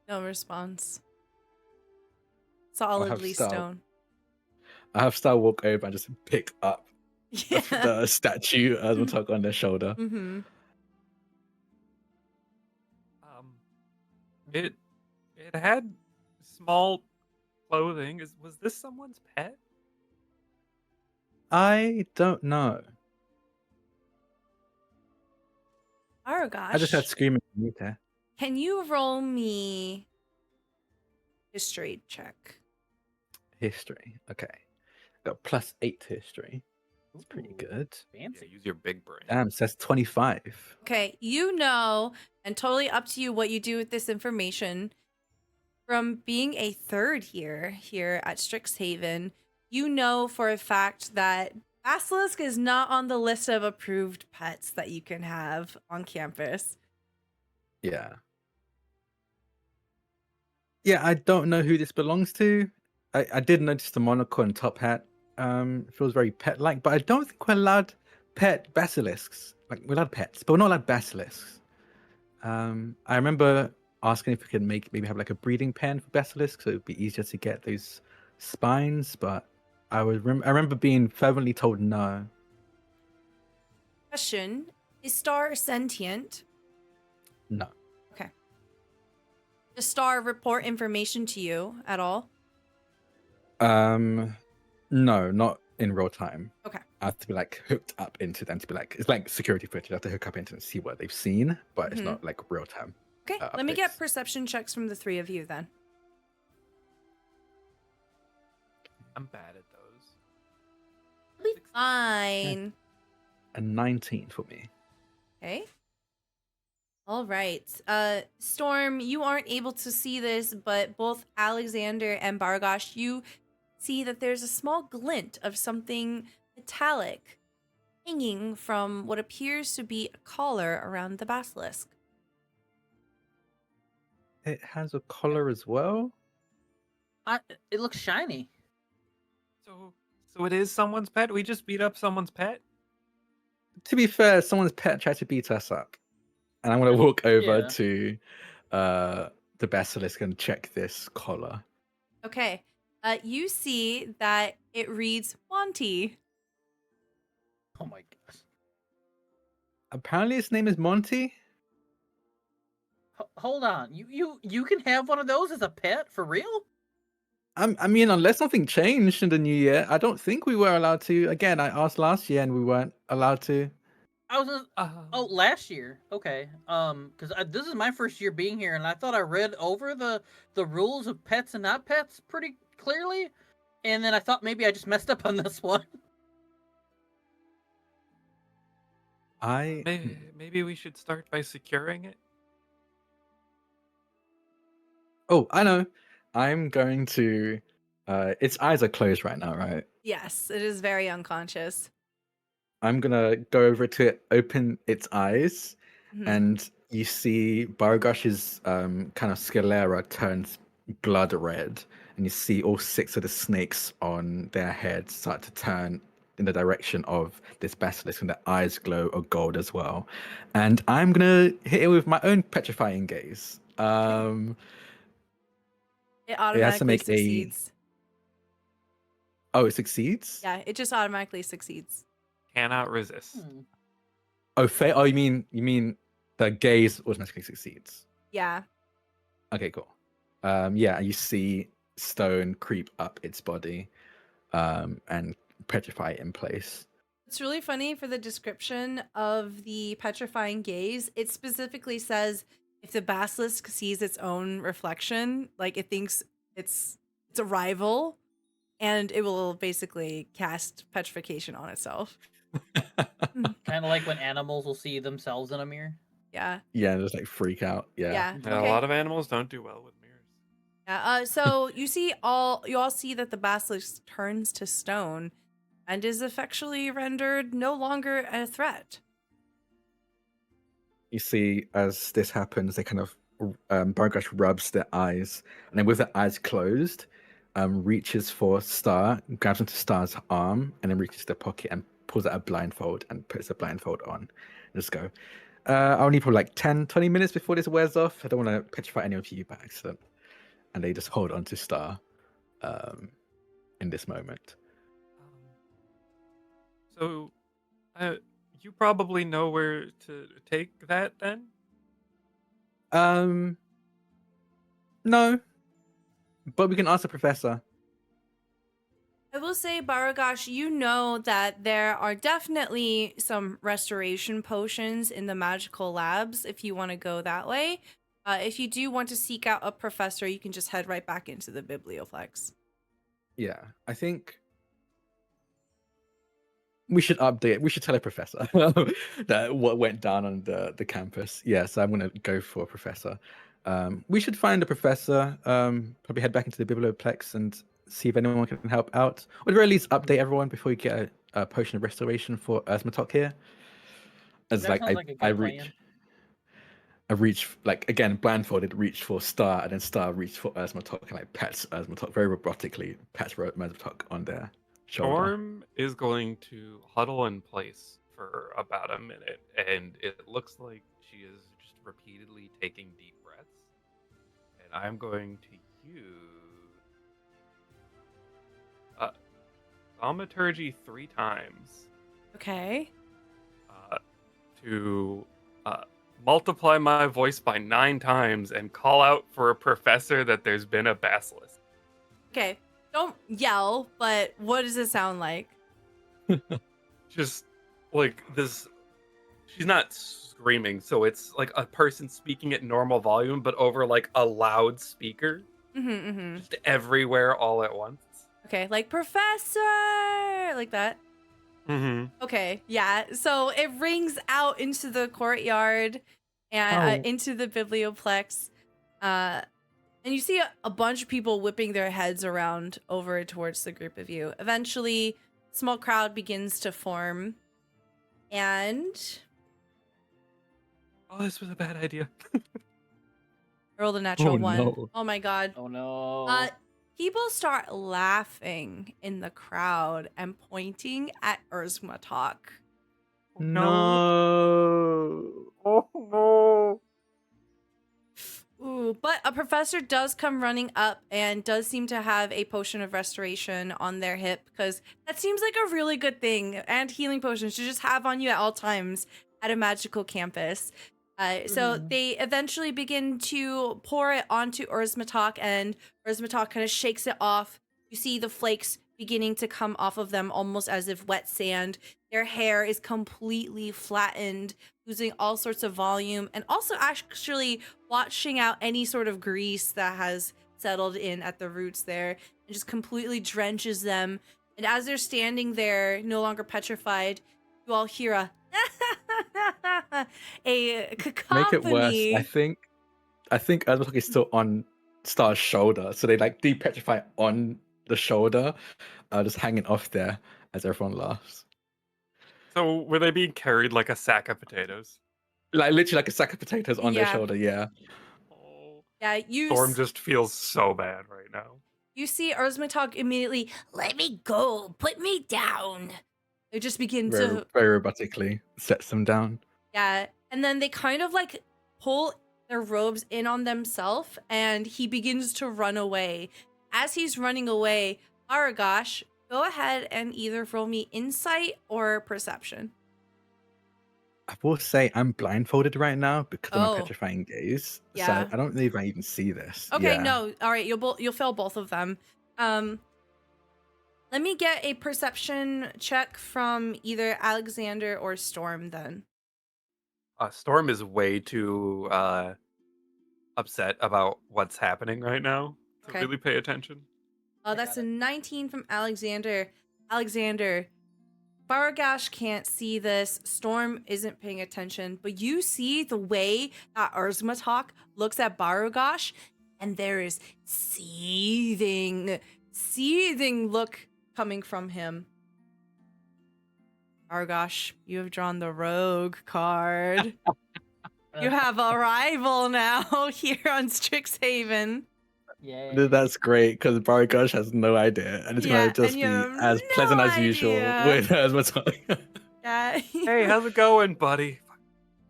No response. I'll have Solidly Star. stone. I have Star walk over and just pick up Yeah. the statue as we'll talk on their shoulder. Mm-hmm. It had small clothing. Was this someone's pet? I don't know. Barugash, I just heard screaming underneath there. can you roll me history check? History. Okay. Got +8 to history. That's pretty Ooh, good. Yeah, Fancy. use your big brain. Damn, it says 25. Okay, you know, and totally up to you what you do with this information. From being a third year here at Strixhaven, you know for a fact that Basilisk is not on the list of approved pets that you can have on campus. Yeah. Yeah, I don't know who this belongs to. I did notice the monocle and top hat. Feels very pet-like, but I don't think we're allowed pet basilisks. Like, we're allowed pets, but we're not allowed basilisks. I remember asking if we could maybe have like a breeding pen for basilisks, so it would be easier to get those spines, but I remember being fervently told no. Question, is Star sentient? No. Does Star report information to you at all? No, not in real time. Okay. I have to be like hooked up into them to be like, it's like security footage. I have to hook up into and see what they've seen, but it's Mhm. not like real time. Okay, let me get updates. perception checks from the three of you then. I'm bad at those. It'll be fine. A 19 for me. Okay. All right. Storm, you aren't able to see this, but both Alexander and Barugash, you see that there's a small glint of something metallic hanging from what appears to be a collar around the basilisk. It has a collar as well. It looks shiny. So it is someone's pet? We just beat up someone's pet? To be fair, someone's pet tried to beat us up. And I'm going to walk over Yeah. to the basilisk and check this collar. Okay. You see that it reads Monty. Oh my gosh. Apparently his name is Monty. Hold on. You can have one of those as a pet for real? I mean, unless something changed in the new year, I don't think we were allowed to. Again, I asked last year and we weren't allowed to. I was last year. Okay. Because this is my first year being here, and I thought I read over the rules of pets and not pets pretty clearly, and then I thought maybe I just messed up on this one. Maybe we should start by securing it. Oh, I know. I'm going to. Its eyes are closed right now, right? Yes, it is very unconscious. I'm gonna go over to it, open its eyes, Mhm. and you see Barugash's kind of sclera turns blood red, and you see all 6 of the snakes on their heads start to turn in the direction of this basilisk, and their eyes glow a gold as well. And I'm gonna hit it with my own petrifying gaze. It It has to automatically make succeeds. Oh, it succeeds? Yeah, it just automatically succeeds. Cannot resist. Oh, oh, you mean the gaze automatically succeeds? Yeah. Okay, cool. Yeah, you see stone creep up its body, and petrify it in place. It's really funny for the description of the petrifying gaze. It specifically says if the basilisk sees its own reflection, like it thinks it's a rival, and it will basically cast petrification on itself. Kind of like when animals will see themselves in a mirror. Yeah. Yeah, just like freak out. Yeah. Yeah. Yeah, Okay. a lot of animals don't do well with mirrors. Yeah. So you all see that the basilisk turns to stone and is effectually rendered no longer a threat. You see, as this happens, they kind of Barugash rubs their eyes, and then with their eyes closed, reaches for Star, grabs onto Star's arm, and then reaches their pocket and pulls out a blindfold and puts a blindfold on. Let's go. I'll need probably like 10, 20 minutes before this wears off. I don't want to petrify any of you by accident. And they just hold on to Star in this moment. So, you probably know where to take that then? No, but we can ask the professor. I will say, Barugash, you know that there are definitely some restoration potions in the magical labs if you want to go that way. If you do want to seek out a professor, you can just head right back into the biblioplex. Yeah, I think we should update. We should tell a professor that what went down on the campus. Yeah, so I'm gonna go for a professor. We should find a professor. Probably head back into the biblioplex and see if anyone can help out, or at the very least update everyone before we get a potion of restoration for Erzmatok here. As That like sounds like a I good reach, plan. I reach like again blindfolded, reach for Star, and then Star reached for Erzmatok and like pats Erzmatok very robotically, pats Erzmatok on their shoulder. Storm is going to huddle in place for about a minute, and it looks like she is just repeatedly taking deep breaths. And I'm going to use thaumaturgy 3 times Okay. to multiply my voice by 9 times and call out for a professor that there's been a basilisk. Okay. Don't yell, but what does it sound like? Just like this, she's not screaming, so it's like a person speaking at normal volume, but over like a loud speaker, just everywhere all at once. Okay, like professor, like that. Okay, yeah. So it rings out into the courtyard and into the biblioplex. And you see a bunch of people whipping their heads around over towards the group of you. Eventually, a small crowd begins to form. And Oh, this was a bad idea. I rolled a natural one. no. Oh my god. Oh no. People start laughing in the crowd and pointing at Erzmatok. No. Oh no. Ooh, but a professor does come running up and does seem to have a potion of restoration on their hip, because that seems like a really good thing, and healing potions to just have on you at all times at a magical campus. So they eventually begin to pour it onto Erzmatok, and Erzmatok kind of shakes it off. You see the flakes beginning to come off of them almost as if wet sand. Their hair is completely flattened, losing all sorts of volume, and also actually washing out any sort of grease that has settled in at the roots there, and just completely drenches them. And as they're standing there, no longer petrified, you all hear a cacophony. Make it worse. I think Erzmatok is still on Star's shoulder, so they like depetrify on the shoulder, just hanging off there as everyone laughs. So were they being carried like a sack of potatoes? Like literally like a sack of potatoes on their shoulder. Yeah. Oh, Yeah, Storm just feels so bad right now. You see Erzmatok immediately, let me go, put me down. They just begin to, Very robotically sets them down. yeah, and then they kind of like pull their robes in on themselves, and he begins to run away. As he's running away, Barugash, go ahead and either roll me insight or perception. I will say I'm blindfolded right now because of Oh. my petrifying gaze. Yeah. So I don't know if I even see this. Okay, Yeah. no, all right, you'll fail both of them. Let me get a perception check from either Alexander or Storm then. Storm is way too upset about what's happening right now to Okay. really pay attention. That's a 19 from Alexander. Alexander, Barugash can't see this. Storm isn't paying attention, but you see the way that Erzmatok looks at Barugash, and there is seething look coming from him. Barugash, you have drawn the rogue card. You have a rival now here on Strixhaven. Yeah. That's great because Barugash has no idea, and it's Yeah, gonna just and you be have as pleasant no as usual idea. with as we're talking. Yeah. Hey, how's it going, buddy?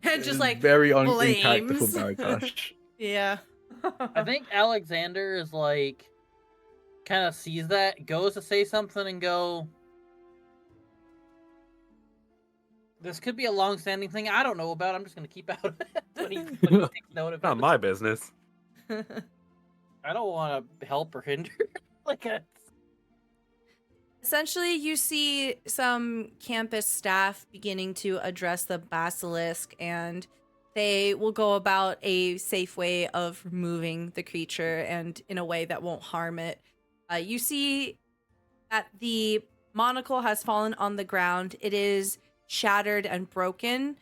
And just like Very in character for flames. Barugash. Yeah. I think Alexander is like, kind of sees that, goes to say something and go, this could be a long-standing thing I don't know about. I'm just going to keep out of it. When he takes note of Not it. my business. I don't want to help or hinder. Like a... Essentially, you see some campus staff beginning to address the basilisk, and they will go about a safe way of removing the creature and in a way that won't harm it. You see that the monocle has fallen on the ground. It is shattered and broken.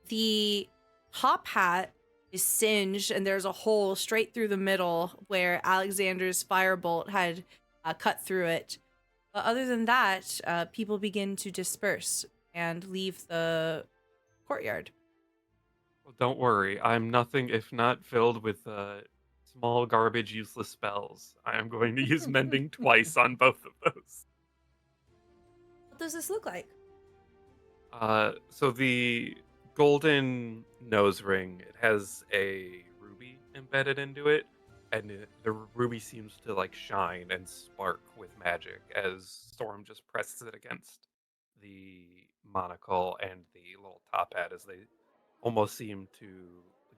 The top hat is singed, and there's a hole straight through the middle where Alexander's firebolt had cut through it. But other than that, people begin to disperse and leave the courtyard. Well, don't worry. I'm nothing if not filled with small, garbage, useless spells. I am going to use mending twice on both of those. What does this look like? So the golden nose ring, it has a ruby embedded into it, and the ruby seems to like shine and spark with magic as Storm just presses it against the monocle and the little top hat as they almost seem to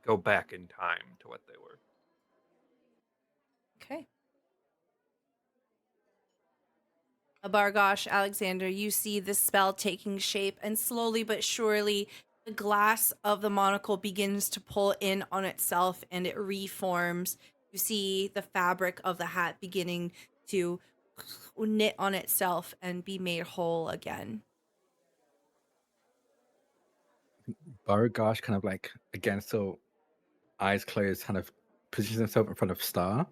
go back in time to what they were. Okay. Bargosh, Alexander, you see the spell taking shape, and slowly but surely the glass of the monocle begins to pull in on itself and it reforms. You see the fabric of the hat beginning to knit on itself and be made whole again. Barugash kind of like again, so eyes closed, kind of positions himself in front of Star,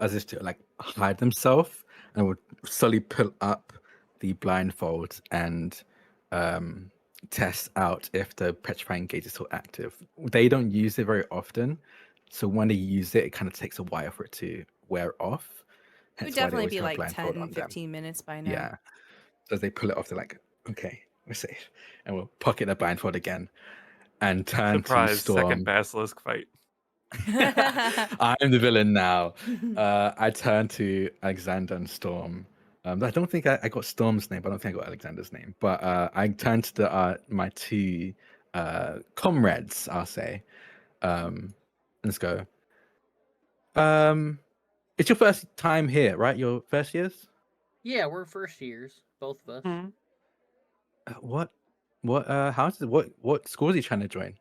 as if to like hide himself, and would slowly pull up the blindfold and test out if the petrifying gauge is still active. They don't use it very often, so when they use it, it kind of takes a while for it to wear off. It would Hence why they definitely always be have a like blindfold 10, on them. 15 minutes by now. Yeah. So as they pull it off, they're like, okay, we're safe. And we'll pocket the blindfold again and turn to Surprise, second Storm. basilisk fight. I'm the villain now. I turn to Alexander and Storm. I don't think I got Storm's name, but I don't think I got Alexander's name. But I turn to my two comrades, I'll say. Let's go. It's your first time here, right? Your first years? Yeah, we're first years, both of us. Hmm. What school is he trying to join?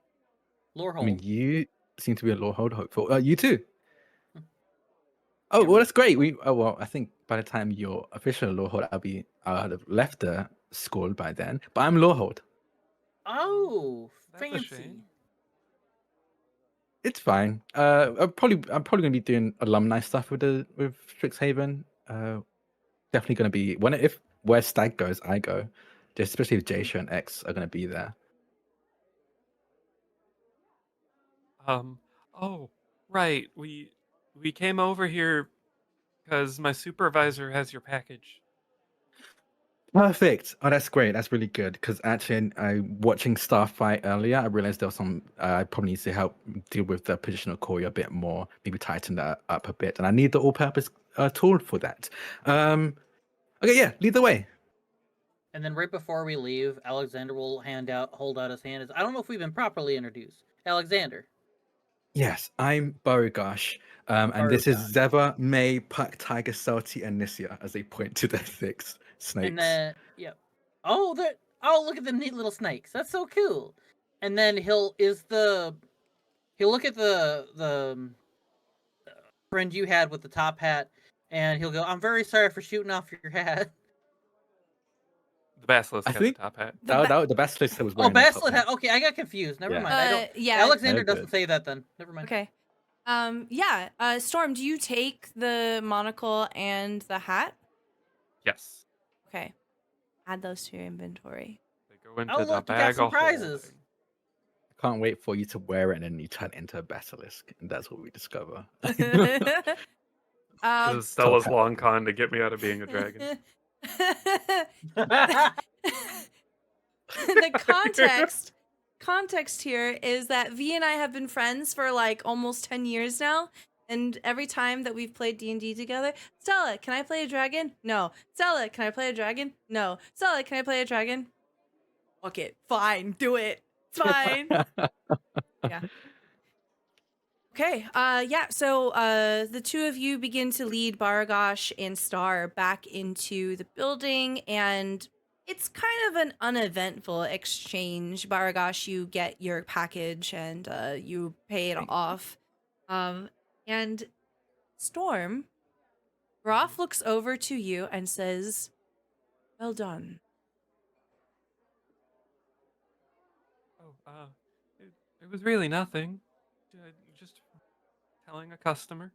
I mean, Lorehold. you seem to be a Lorehold hopeful. You too. Oh, Yeah, well, that's great. Well, I think by the time you're official Lorehold, I'll have left the school by then. But I'm Lorehold. Oh, That's a fancy. shame. It's fine. I'm probably gonna be doing alumni stuff with Strixhaven. Definitely gonna be if where Stag goes, I go. Just especially if Jaysha and X are gonna be there. Oh, right. We came over here because my supervisor has your package. Perfect. Oh, that's great. That's really good. Because actually, I watching Starfight earlier, I realized there was some. I probably need to help deal with the positional core a bit more. Maybe tighten that up a bit, and I need the all-purpose tool for that. Okay, yeah. Lead the way. And then right before we leave, Alexander will hold out his hand. I don't know if we've been properly introduced. Alexander. Yes, I'm Barugash, and this is Zeva, May, Puck, Tiger, Salty, and Nissia as they point to their six snakes. And then, yep. Oh, look at the neat little snakes. That's so cool. And then he'll look at the friend you had with the top hat, and he'll go, "I'm very sorry for shooting off your hat." The basilisk I has think a top hat. the basilisk that was wearing. Oh, basilisk hat. Okay, I got confused. Never Yeah. mind. I don't. Yeah. Alexander Oh, doesn't good. say that then. Never mind. Okay. Yeah. Storm, do you take the monocle and the hat? Yes. Okay. Add those to your inventory. They go into Oh, the look, you got bag some of prizes. holding. I can't wait for you to wear it and then you turn into a basilisk, and that's what we discover. This is Stella's long con to get me out of being a dragon. The context here is that V and I have been friends for like almost 10 years now, and every time that we've played D&D together, Stella, can I play a dragon? No. Stella, can I play a dragon? No. Stella, can I play a dragon? Fuck it. Fine. Do it. It's fine. Yeah. Okay. Yeah. So the two of you begin to lead Barugash and Star back into the building, and it's kind of an uneventful exchange. Barugash, you get your package and you pay it off. And Storm, Groff looks over to you and says, "Well done." Oh, it was really nothing. Just telling a customer.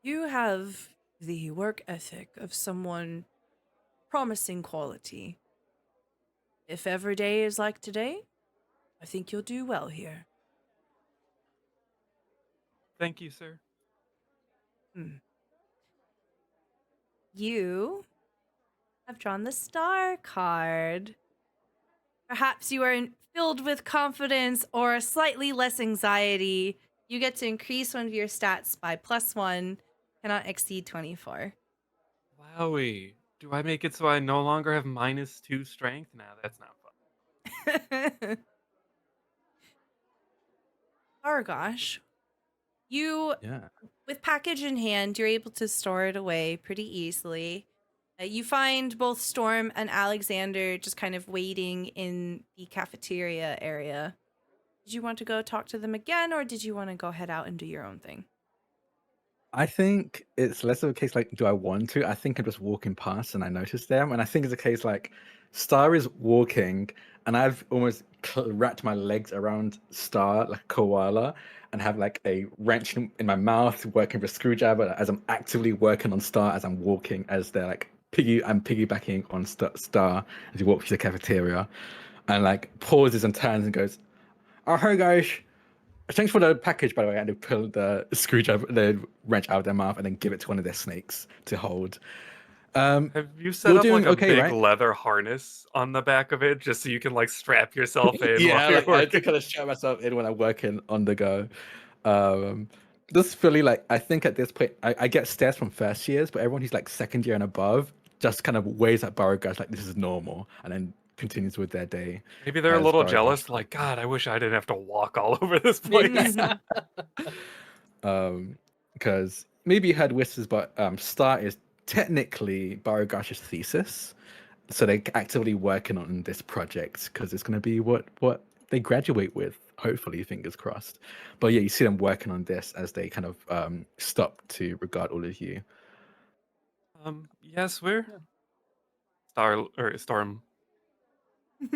You have the work ethic of someone promising quality. If every day is like today, I think you'll do well here. Thank you, sir. You have drawn the star card. Perhaps you are filled with confidence or slightly less anxiety. You get to increase one of your stats by +1, cannot exceed 24. Wowie. Do I make it so I no longer have -2 strength? Nah, that's not fun. Barugash, you, Yeah. with package in hand, you're able to store it away pretty easily. You find both Storm and Alexander just kind of waiting in the cafeteria area. Did you want to go talk to them again, or did you want to go head out and do your own thing? I think it's less of a case like, do I want to? I think I'm just walking past and I notice them. And I think it's a case like Star is walking and I've almost wrapped my legs around Star like a koala and have like a wrench in my mouth working with a screwdriver as I'm actively working on Star as I'm walking, as they're like I'm piggybacking on Star as he walks to the cafeteria and like pauses and turns and goes, "Oh, hey guys. Thanks for the package, by the way," and they pull the screwdriver, the wrench out of their mouth, and then give it to one of their snakes to hold. Have you You're set up doing like a okay, big right? leather harness on the back of it just so you can like strap yourself in Yeah, while you're like I working? do kind of strap myself in when I'm working on the go. This Philly, like I think at this point, I get stares from first years, but everyone who's like second year and above just kind of waves at Barugash like this is normal, and then continues with their day. Maybe they're a As little Barugash, jealous, like, God, I wish I didn't have to walk all over this place. because maybe you heard whispers, but Star is technically Barugash's thesis, so they're actively working on this project because it's going to be what they graduate with, hopefully, fingers crossed. But yeah, you see them working on this as they kind of stop to regard all of you. Yes, we're Storm.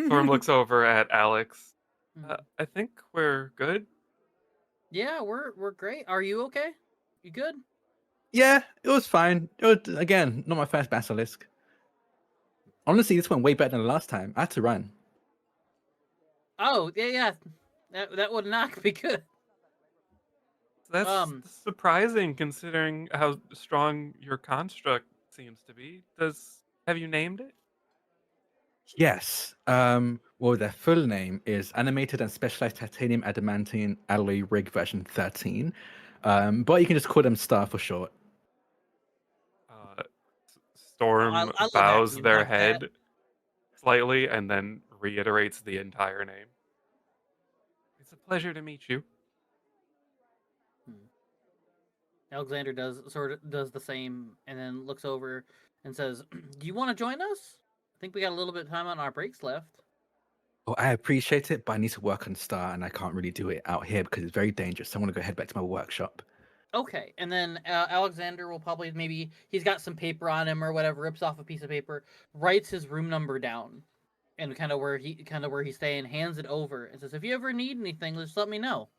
Storm looks over at Alex. I think we're good. Yeah, we're great. Are you okay? You good? Yeah, it was fine. It was, again, not my first basilisk. Honestly, this went way better than the last time. I had to run. Oh, yeah. That would not be good. That's surprising considering how strong your construct seems to be. Have you named it? Yes. Well, their full name is Animated and Specialized Titanium Adamantine Alloy Rig version 13. But you can just call them Star for short. Storm I love bows acronyms their like that. head slightly and then reiterates the entire name. It's a pleasure to meet you. Alexander does the same, and then looks over and says, "Do you want to join us? I think we got a little bit of time on our breaks left." Oh, I appreciate it, but I need to work on Star, and I can't really do it out here because it's very dangerous. I want to go head back to my workshop. Okay, and then Alexander will probably he's got some paper on him or whatever, rips off a piece of paper, writes his room number down, and kind of where he's staying, hands it over, and says, "If you ever need anything, just let me know."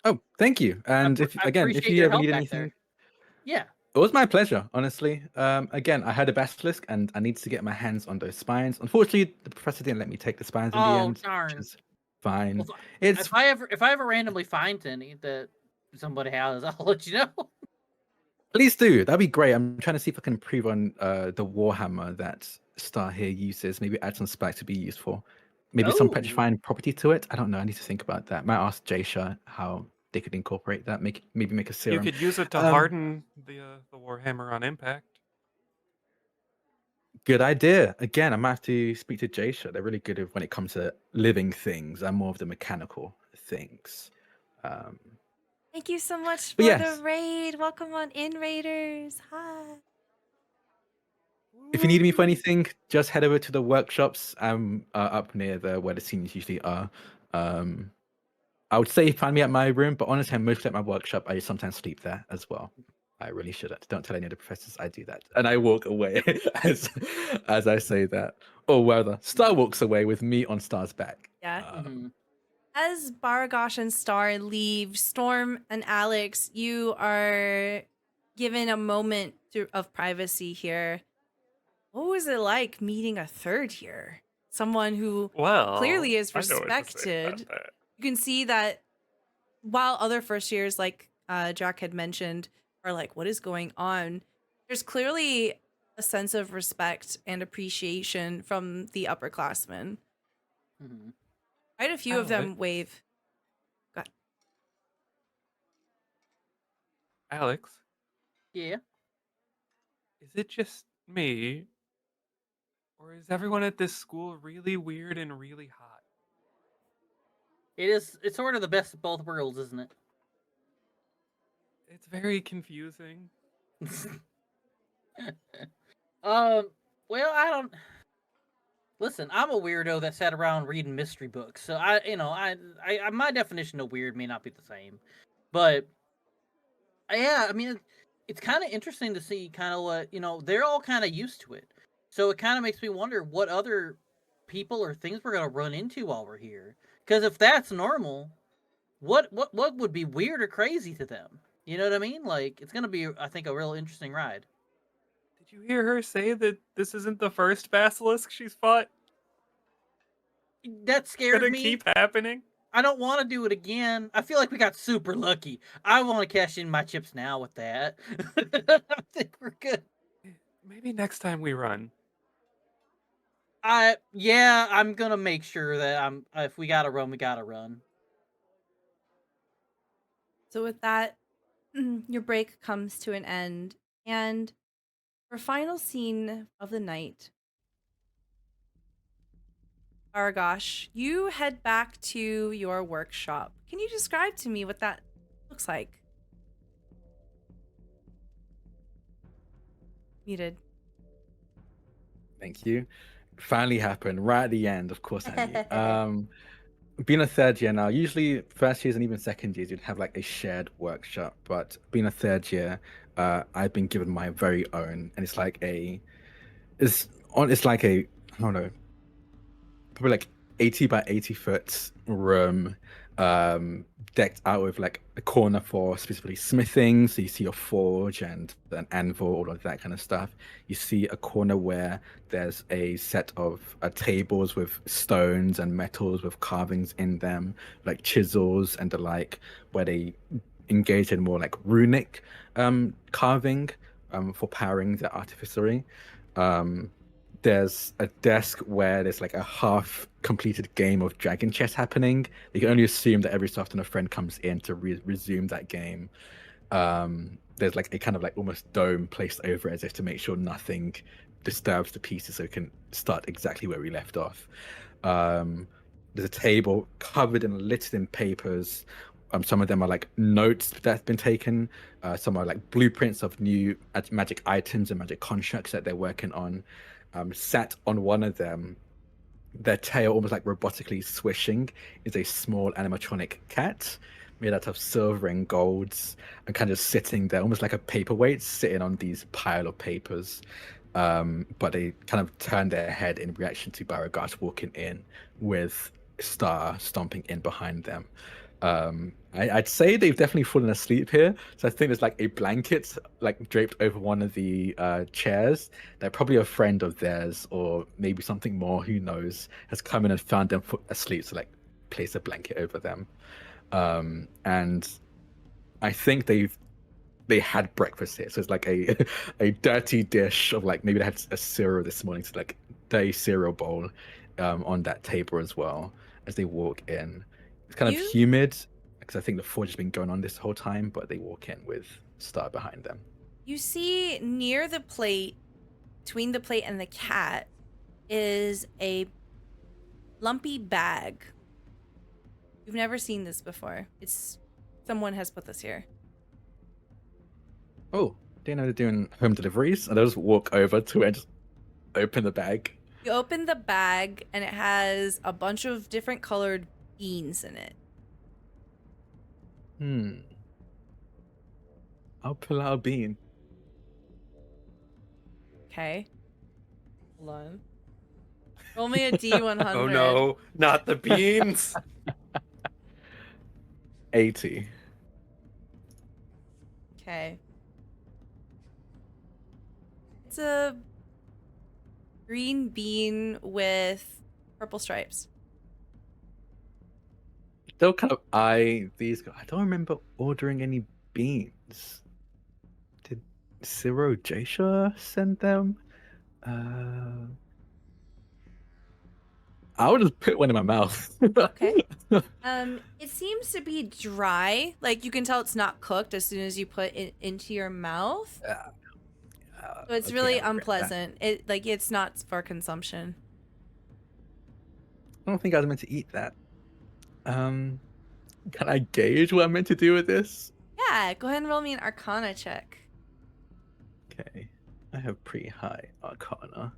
Oh, thank you. And if I again, if appreciate you your ever help need back anything, there. Yeah. it was my pleasure, honestly. Again, I had a basilisk, and I needed to get my hands on those spines. Unfortunately, the professor didn't let me take the spines in the Oh, end, darn. which is fine. Well, It's if I ever randomly find any that somebody has, I'll let you know. Please do. That'd be great. I'm trying to see if I can improve on the Warhammer that Star here uses. Maybe add some specs to be useful. Maybe some Oh, petrifying property to it. I don't know. I need to think about that. Might ask Jasha how they could incorporate that. Maybe make a You serum. could use it to Um, harden the Warhammer on impact. Good idea. Again, I might have to speak to Jasha. They're really good when it comes to living things. I'm more of the mechanical things. Um, Thank you so much but for the yes, raid. Welcome on in, Raiders. Hi. if you need me for Woo! anything, just head over to the workshops. I'm up near where the seniors usually are. I would say find me at my room, but honestly, I'm mostly at my workshop. I sometimes sleep there as well. I really shouldn't. Don't tell any of the professors I do that. And I walk away as I say that. Or rather, Star walks away with me on Star's back. Yeah. mhm. As Barugash and Star leave, Storm and Alex, you are given a moment of privacy here. What was it like meeting a third here? Someone who clearly Well, is I know what to say respected. about that. You can see that while other first years, like Drak had mentioned, are like, what is going on? There's clearly a sense of respect and appreciation from the upperclassmen. Mhm. Quite a few of them Alex, wave. God. Alex, Yeah. is it just me, or is everyone at this school really weird and really hot? It is. It's sort of the best of both worlds, isn't it? It's very confusing. um. Well, I don't. Listen, I'm a weirdo that sat around reading mystery books, so my definition of weird may not be the same, but yeah, I mean, it's kind of interesting to see kind of what they're all kind of used to it, so it kind of makes me wonder what other people or things we're gonna run into while we're here. Because if that's normal, what would be weird or crazy to them? You know what I mean? Like it's gonna be, I think, a real interesting ride. Did you hear her say that this isn't the first basilisk she's fought? That It's scared gonna me. keep happening? I don't want to do it again. I feel like we got super lucky. I want to cash in my chips now with that. I think we're good. Eh, maybe next time we run. I'm gonna make sure that if we gotta run, we gotta run. So with that, your break comes to an end, and for final scene of the night, Argosh, you head back to your workshop. Can you describe to me what that looks like? Muted. Thank you. Finally happened right at the end. Of course, I knew. Being a third year now, usually first years and even second years, you'd have like a shared workshop. But being a third year, I've been given my very own, and it's like a I don't know, probably like 80 by 80 foot room, decked out with like a corner for specifically smithing. So you see a forge and an anvil, all of that kind of stuff. You see a corner where there's a set of tables with stones and metals with carvings in them, like chisels and the like, where they engage in more like runic carving for powering the artificery. Um, there's a desk where there's like a half completed game of dragon chess happening. You can only assume that every so often a friend comes in to resume that game. There's like a kind of like almost dome placed over it as if to make sure nothing disturbs the pieces so we can start exactly where we left off. There's a table covered and littered in papers. Some of them are like notes that's been taken. Some are like blueprints of new magic items and magic constructs that they're working on. Sat on one of them, their tail almost like robotically swishing, is a small animatronic cat made out of silver and golds and kind of sitting there almost like a paperweight sitting on these pile of papers. But they kind of turn their head in reaction to Barugash walking in with Star stomping in behind them. I'd say they've definitely fallen asleep here. So I think there's like a blanket like draped over one of the chairs. They're probably a friend of theirs or maybe something more, who knows, has come in and found them asleep, so like place a blanket over them. And I think they've they had breakfast here. So it's like a a dirty dish of like maybe they had a cereal this morning, so like dirty cereal bowl on that table as well as they walk in. It's kind of You- humid because I think the forge has been going on this whole time, but they walk in with Star behind them. You see near the plate, between the plate and the cat, is a lumpy bag. You've never seen this before. It's someone has put this here. Oh, do you know they're doing home deliveries? And I just walk over to it and just open the bag. You open the bag and it has a bunch of different colored beans in it. I'll pull out a bean. Okay. Hold on. Roll me a D100. Oh no, not the beans. 80. Okay. It's a green bean with purple stripes. They'll kind of eye these guys. I don't remember ordering any beans. Did Ciro Jasha send them? I'll just put one in my mouth. Okay. It seems to be dry. Like you can tell it's not cooked as soon as you put it into your mouth. So it's Okay, really I'll regret that. unpleasant. It's not for consumption. I don't think I was meant to eat that. Can I gauge what I'm meant to do with this? Yeah, go ahead and roll me an Arcana check. Okay, I have pretty high Arcana.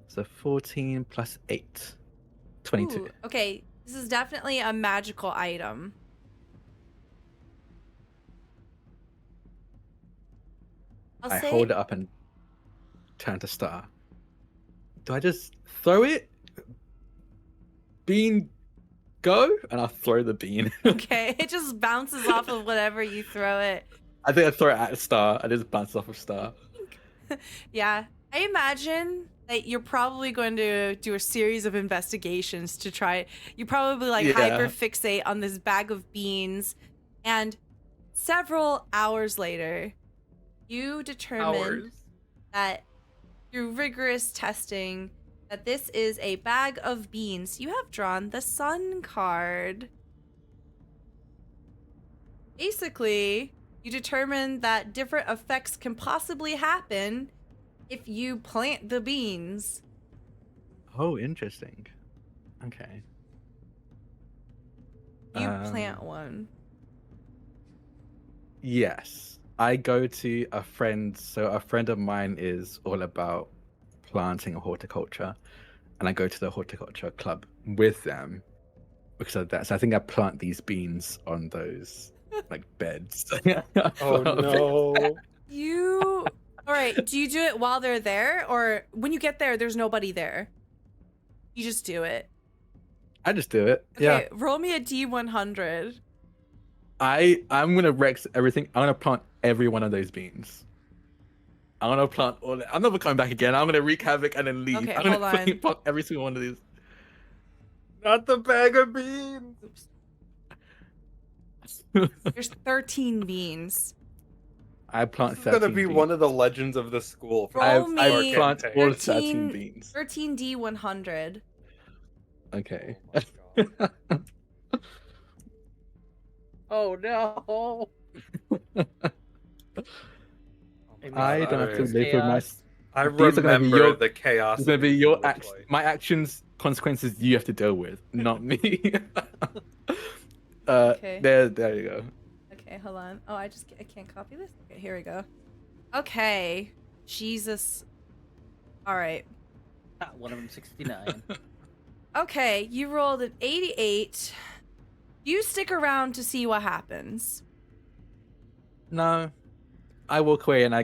So 14 plus 8. 22. Ooh, okay, this is definitely a magical item. I hold it up and turn to Star. Do I just throw it? Bean, go? And I'll throw the bean. Okay, it just bounces off of whatever you throw it. I think I throw it at Star. And it just bounces off of Star. Yeah, I imagine that you're probably going to do a series of investigations to try. You probably like Yeah. hyper fixate on this bag of beans, and several hours later, you determine that through rigorous testing that this is a bag of beans. You have drawn the sun card. Basically, you determine that different effects can possibly happen if you plant the beans. Oh, interesting. Okay. You plant one. Yes. I go to a friend. So a friend of mine is all about planting horticulture. And I go to the horticulture club with them because of that. So I think I plant these beans on those like beds. Oh no. You... All right, do you do it while they're there? Or when you get there, there's nobody there? You just do it. I just do it. Okay, Yeah. roll me a D100. I'm gonna Rex everything. I'm gonna plant every one of those beans. I'm gonna plant all. I'm never coming back again. I'm gonna wreak havoc and then leave. Okay, I'm gonna hold on. fucking plant every single one of these. Not the bag of beans. There's 13 beans. I plant This is 13 gonna be beans. one of the legends of the school. For Roll the me I plant arcane all tank. 13 13 beans. 13D100. Okay. Oh my God. Oh no! I don't have to Alright. live with my. Chaos. I These are gonna be remember your- the chaos. It's gonna be it your looked act. like. My actions, consequences you have to deal with, not me. Okay. There you go. Okay, hold on. Oh, I can't copy this? Okay, here we go. Okay. Jesus. All right. One of them 69. Okay, you rolled an 88. You stick around to see what happens. No, I walk away and I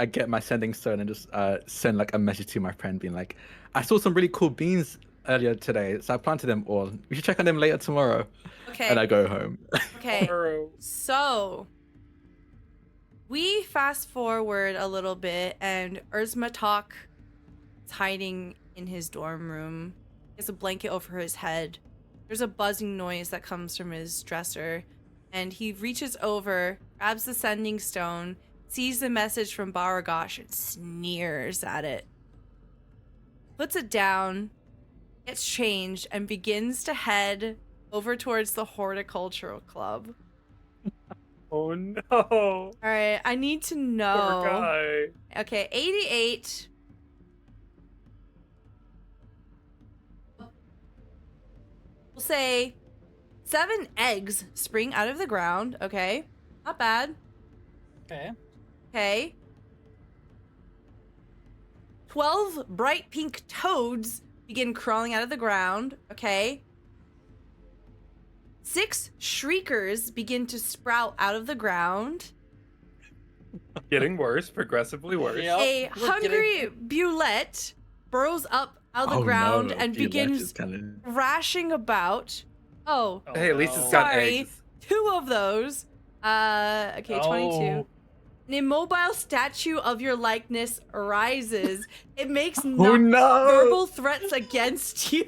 get my sending stone and just send like a message to my friend being like, I saw some really cool beans earlier today, so I planted them all. We should check on them later tomorrow. Okay. And I go home. Okay. Tomorrow. So, we fast forward a little bit, and Urzmatok is hiding in his dorm room. He has a blanket over his head. There's a buzzing noise that comes from his dresser, and he reaches over, grabs the sending stone, sees the message from Barugash, and sneers at it. Puts it down, gets changed, and begins to head over towards the horticultural club. Oh no. All right, I need to Poor know. guy. Okay, 88. We'll say 7 eggs spring out of the ground. Okay, not bad. Okay. Okay. 12 bright pink toads begin crawling out of the ground. Okay. 6 shriekers begin to sprout out of the ground. Getting worse, progressively worse. Yep. A we're hungry Bulette burrows up out of the ground no, and Gillette begins is kinda- thrashing about. Oh, Hey, at least it's got sorry. eggs. 2 of those. Okay, 22. Oh. An immobile statue of your likeness arises. It makes Oh non no! verbal threats against you.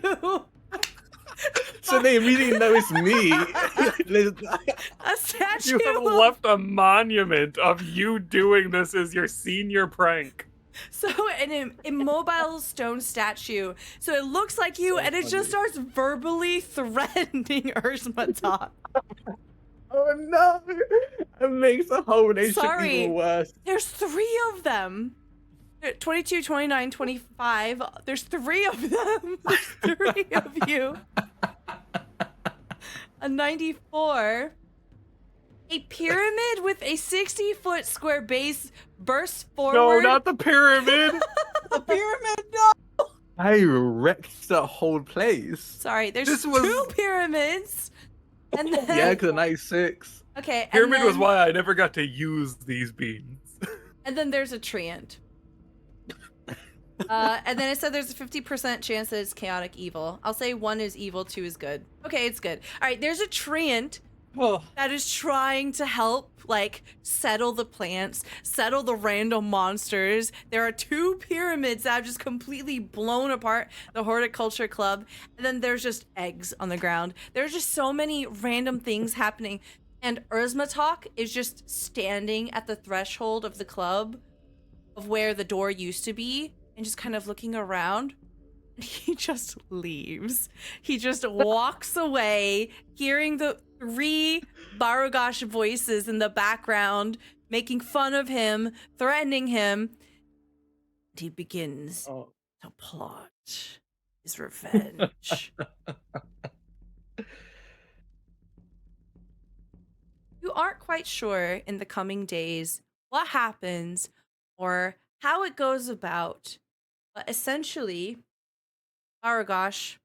So they immediately know it's me. A statue. You have of- left a monument of you doing this as your senior prank. So an immobile stone statue. So it looks like you, So and it just starts verbally threatening Ursmatok. Oh no! It makes the whole relationship Sorry. even worse. There's 3 of them. 22, 29, 25. There's 3 of them. There's 3 of you. A 94. A pyramid with a 60-foot square base bursts No, forward. not the pyramid. The pyramid. No. I wrecked the whole place. Sorry, there's This was- 2 pyramids. And then, Yeah, because 96. okay, and Pyramid was then- why I never got to use these beans. And then there's a treant. And then it said there's a 50% chance that it's chaotic evil. I'll say 1 is evil, 2 is good. Okay, it's good. All right, there's a treant Oh. that is trying to help, like, settle the plants, settle the random monsters. There are 2 pyramids that have just completely blown apart the horticulture club. And then there's just eggs on the ground. There's just so many random things happening. And Ursmatok is just standing at the threshold of the club of where the door used to be and just kind of looking around. And he just leaves. He just walks away, hearing the 3 Barugash voices in the background, making fun of him, threatening him. And he begins Oh. to plot his revenge. You aren't quite sure in the coming days what happens or how it goes about, but essentially, Barugash,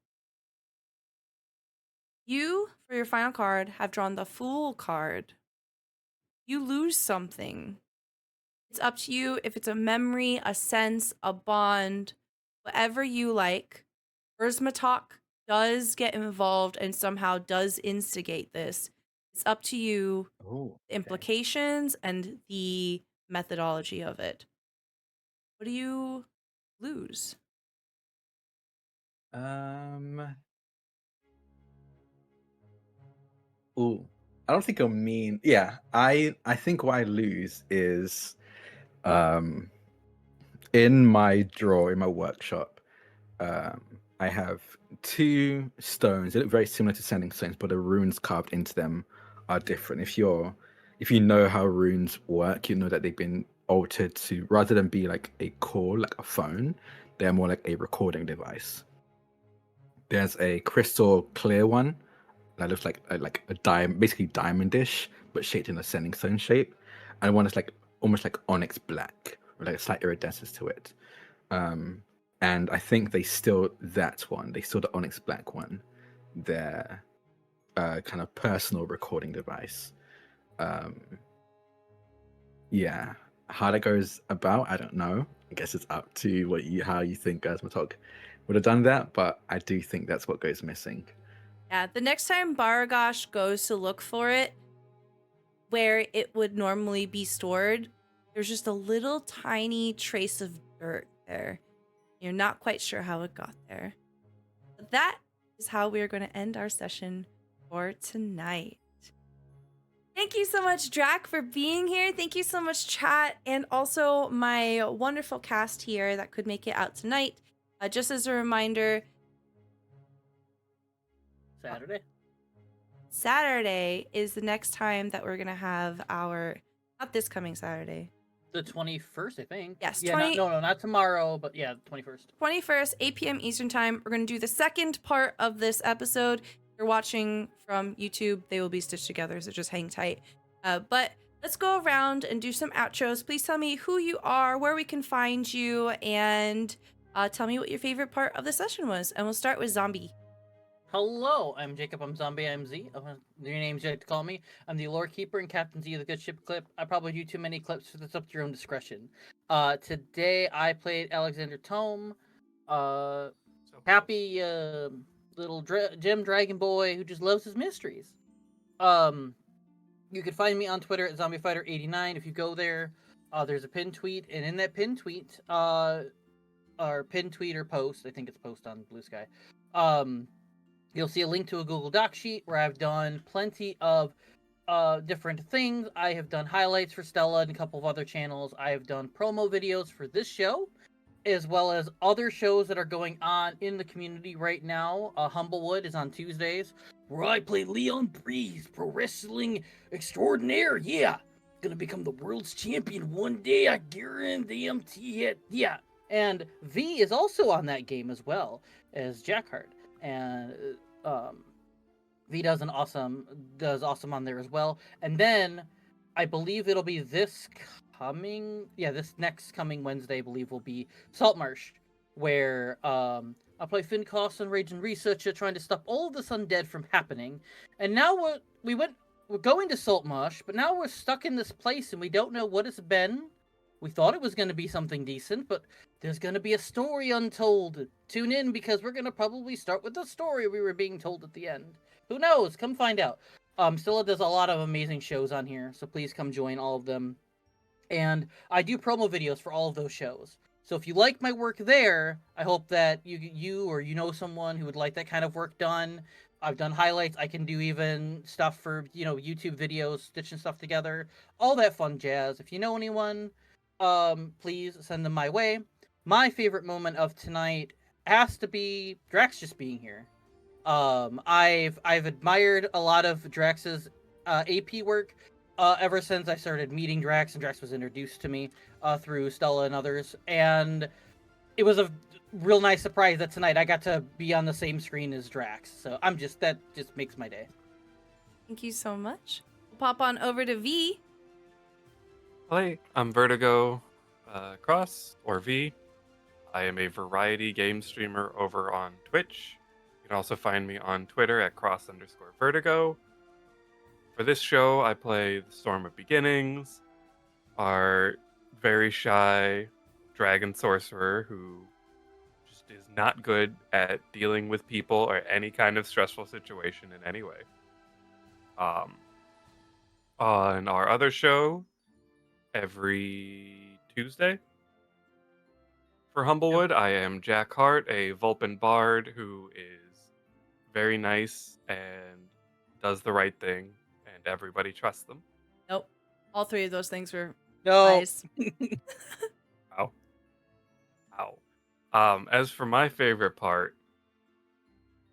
you, for your final card, have drawn the Fool card. You lose something. It's up to you if it's a memory, a sense, a bond, whatever you like. Ursmatok does get involved and somehow does instigate this. It's up to you, Oh, the implications and the methodology of it. What do you lose? Ooh, I don't think it'll mean. Yeah, I think what I lose is, in my drawer in my workshop, I have 2 stones. They look very similar to sending stones, but the runes carved into them are different. If you know how runes work, you know that they've been altered to, rather than be like a core, like a phone, they're more like a recording device. There's a crystal clear one that looks like a basically diamondish, but shaped in a sending stone shape, and one is like almost like onyx black with like a slight iridescence to it. And I think they stole that one. They stole the onyx black one, their kind of personal recording device. Yeah, how that goes about, I don't know. I guess it's up to how you think Ursmatok would have done that, but I do think that's what goes missing. Yeah, the next time Barugash goes to look for it, where it would normally be stored, there's just a little tiny trace of dirt there. You're not quite sure how it got there. But that is how we're going to end our session for tonight. Thank you so much, Drak, for being here. Thank you so much, chat, and also my wonderful cast here that could make it out tonight. Just as a reminder, Saturday is the next time that we're gonna have our, not this coming Saturday, The 21st, I think. Yes, Yeah, not tomorrow, but yeah, the 21st. 21st, 8 p.m. Eastern time. We're gonna do the second part of this episode. If you're watching from YouTube, they will be stitched together, so just hang tight. But let's go around and do some outros. Please tell me who you are, where we can find you, and tell me what your favorite part of the session was. And we'll start with Zombie. Hello, I'm Jacob. I'm Zombie. I'm Z. Your names you like to call me. I'm the lore keeper and Captain Z of the Good Ship clip. I probably do too many clips, so that's up to your own discretion. Today I played Alexander Tome. Happy little gem dragon boy who just loves his mysteries. You can find me on Twitter at ZombieFighter89. If you go there, there's a pinned tweet, and in that pinned tweet, or pinned tweet or post, I think it's post on Blue Sky. You'll see a link to a Google Doc sheet where I've done plenty of different things. I have done highlights for Stella and a couple of other channels. I have done promo videos for this show, as well as other shows that are going on in the community right now. Humblewood is on Tuesdays, where I play Leon Breeze, pro wrestling extraordinaire. Yeah, gonna become the world's champion one day. I guarantee it. Yeah, and V is also on that game as well as Jackhart. And V does awesome on there as well. And then I believe it'll be this next coming Wednesday, I believe, will be Saltmarsh, where I'll play Finn Cost and Raging Researcher, trying to stop all of this undead from happening. And now we're going to Saltmarsh, but now we're stuck in this place and we don't know what it's been. We thought it was going to be something decent, but there's going to be a story untold. Tune in, because we're going to probably start with the story we were being told at the end. Who knows? Come find out. Stella does a lot of amazing shows on here, so please come join all of them. And I do promo videos for all of those shows. So if you like my work there, I hope that you or you know someone who would like that kind of work done. I've done highlights. I can do even stuff for, YouTube videos, stitching stuff together, all that fun jazz. If you know anyone, please send them my way. My favorite moment of tonight has to be Drax just being here. I've admired a lot of Drax's AP work ever since I started meeting Drax, and Drax was introduced to me through Stella and others. And it was a real nice surprise that tonight I got to be on the same screen as Drax. So that just makes my day. Thank you so much. We'll pop on over to V. Hi, I'm Vertigo Cross, or V. I am a variety game streamer over on Twitch. You can also find me on Twitter at cross_Vertigo. For this show, I play the Storm of Beginnings, our very shy dragon sorcerer who just is not good at dealing with people or any kind of stressful situation in any way. On our other show, every Tuesday for Humblewood, I am Jack Hart, a Vulpin bard who is very nice and does the right thing, and everybody trusts them. Nope. All three of those things were No. lies. Ow. As for my favorite part,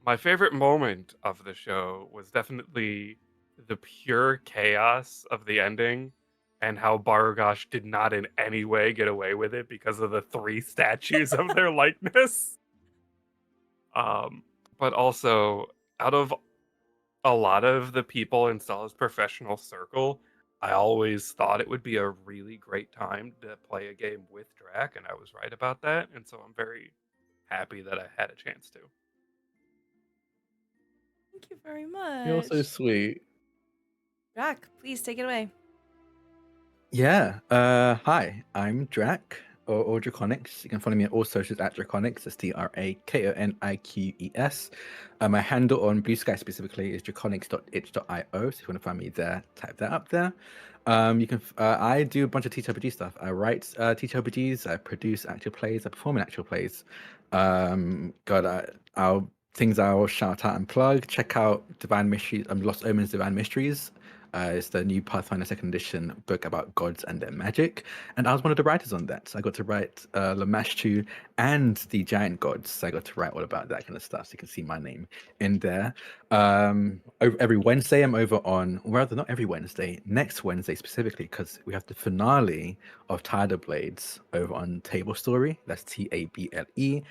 my favorite moment of the show was definitely the pure chaos of the ending, and how Barugash did not in any way get away with it because of the 3 statues of their likeness. But also, out of a lot of the people in Stella's professional circle, I always thought it would be a really great time to play a game with Drak, and I was right about that, and so I'm very happy that I had a chance to. Thank you very much. You're so sweet. Drak, please take it away. Yeah. Hi, I'm Drak or Draconics. You can follow me on all socials at Draconics. That's DRAKONIQES. My handle on Blue Sky specifically is draconics.itch.io. So if you want to find me there, type that up there. You can. I do a bunch of TTRPG stuff. I write TTRPGs. I produce actual plays. I perform in actual plays. Things I'll shout out and plug. Check out Divine Mysteries. Lost Omens Divine Mysteries It's the new Pathfinder Second Edition book about gods and their magic, and I was one of the writers on that. So I got to write Lamashtu and the giant gods. So I got to write all about that kind of stuff. So you can see my name in there. Every Wednesday, I'm over on, rather not every Wednesday, next Wednesday specifically, because we have the finale of Tidal Blades over on Table Story. That's TableStory.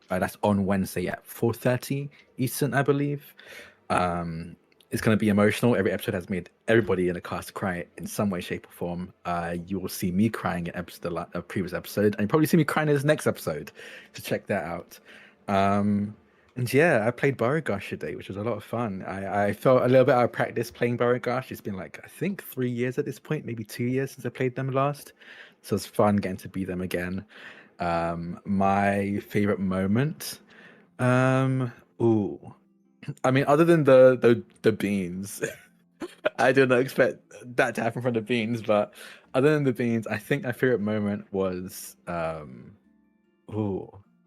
That's on Wednesday at 4:30 Eastern, I believe. It's going to be emotional. Every episode has made everybody in the cast cry in some way, shape, or form. You will see me crying in a previous episode, and you probably see me crying in this next episode. So check that out. And yeah, I played Barugash today, which was a lot of fun. I felt a little bit out of practice playing Barugash. It's been like, I think 3 years at this point, maybe 2 years since I played them last. So it's fun getting to be them again. My favorite moment. Ooh. I mean, other than the beans, I did not expect that to happen from the beans, but other than the beans, I think my favorite moment was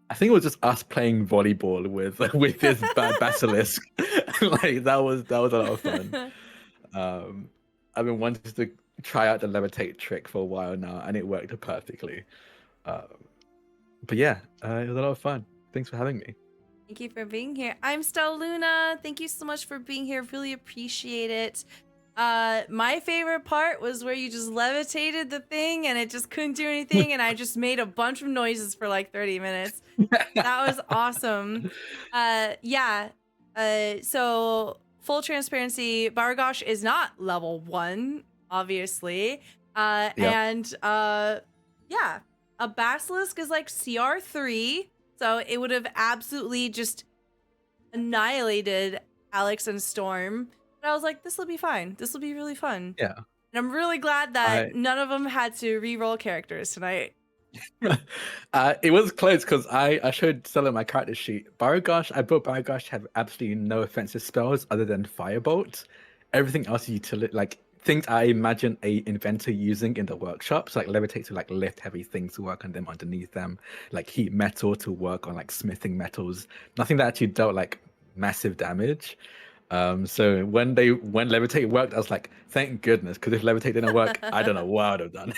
I think it was just us playing volleyball with this basilisk. Like that was a lot of fun. I've been wanting to try out the levitate trick for a while now, and it worked perfectly. But yeah, it was a lot of fun. Thanks for having me. Thank you for being here. I'm Stella Luna. Thank you so much for being here. Really appreciate it. My favorite part was where you just levitated the thing and it just couldn't do anything, and I just made a bunch of noises for like 30 minutes. That was awesome. Yeah. So full transparency, Barugash is not level 1, obviously. Yep. And yeah, a basilisk is like CR3. So it would have absolutely just annihilated Alex and Storm. But I was like, this will be fine. This will be really fun. Yeah. And I'm really glad that none of them had to re-roll characters tonight. It was close because I showed Stella my character sheet. I built Barugash to have absolutely no offensive spells other than Firebolt. Everything else is utility, like things I imagine a inventor using in the workshops, like levitate to like lift heavy things to work on them underneath them, like heat metal to work on like smithing metals. Nothing that actually dealt like massive damage. So when levitate worked, I was like, thank goodness, because if levitate didn't work, I don't know what I would have done.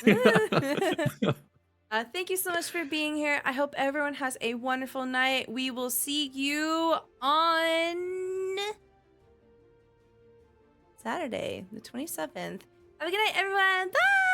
Thank you so much for being here. I hope everyone has a wonderful night. We will see you on Saturday, the 27th. Have a good night, everyone. Bye!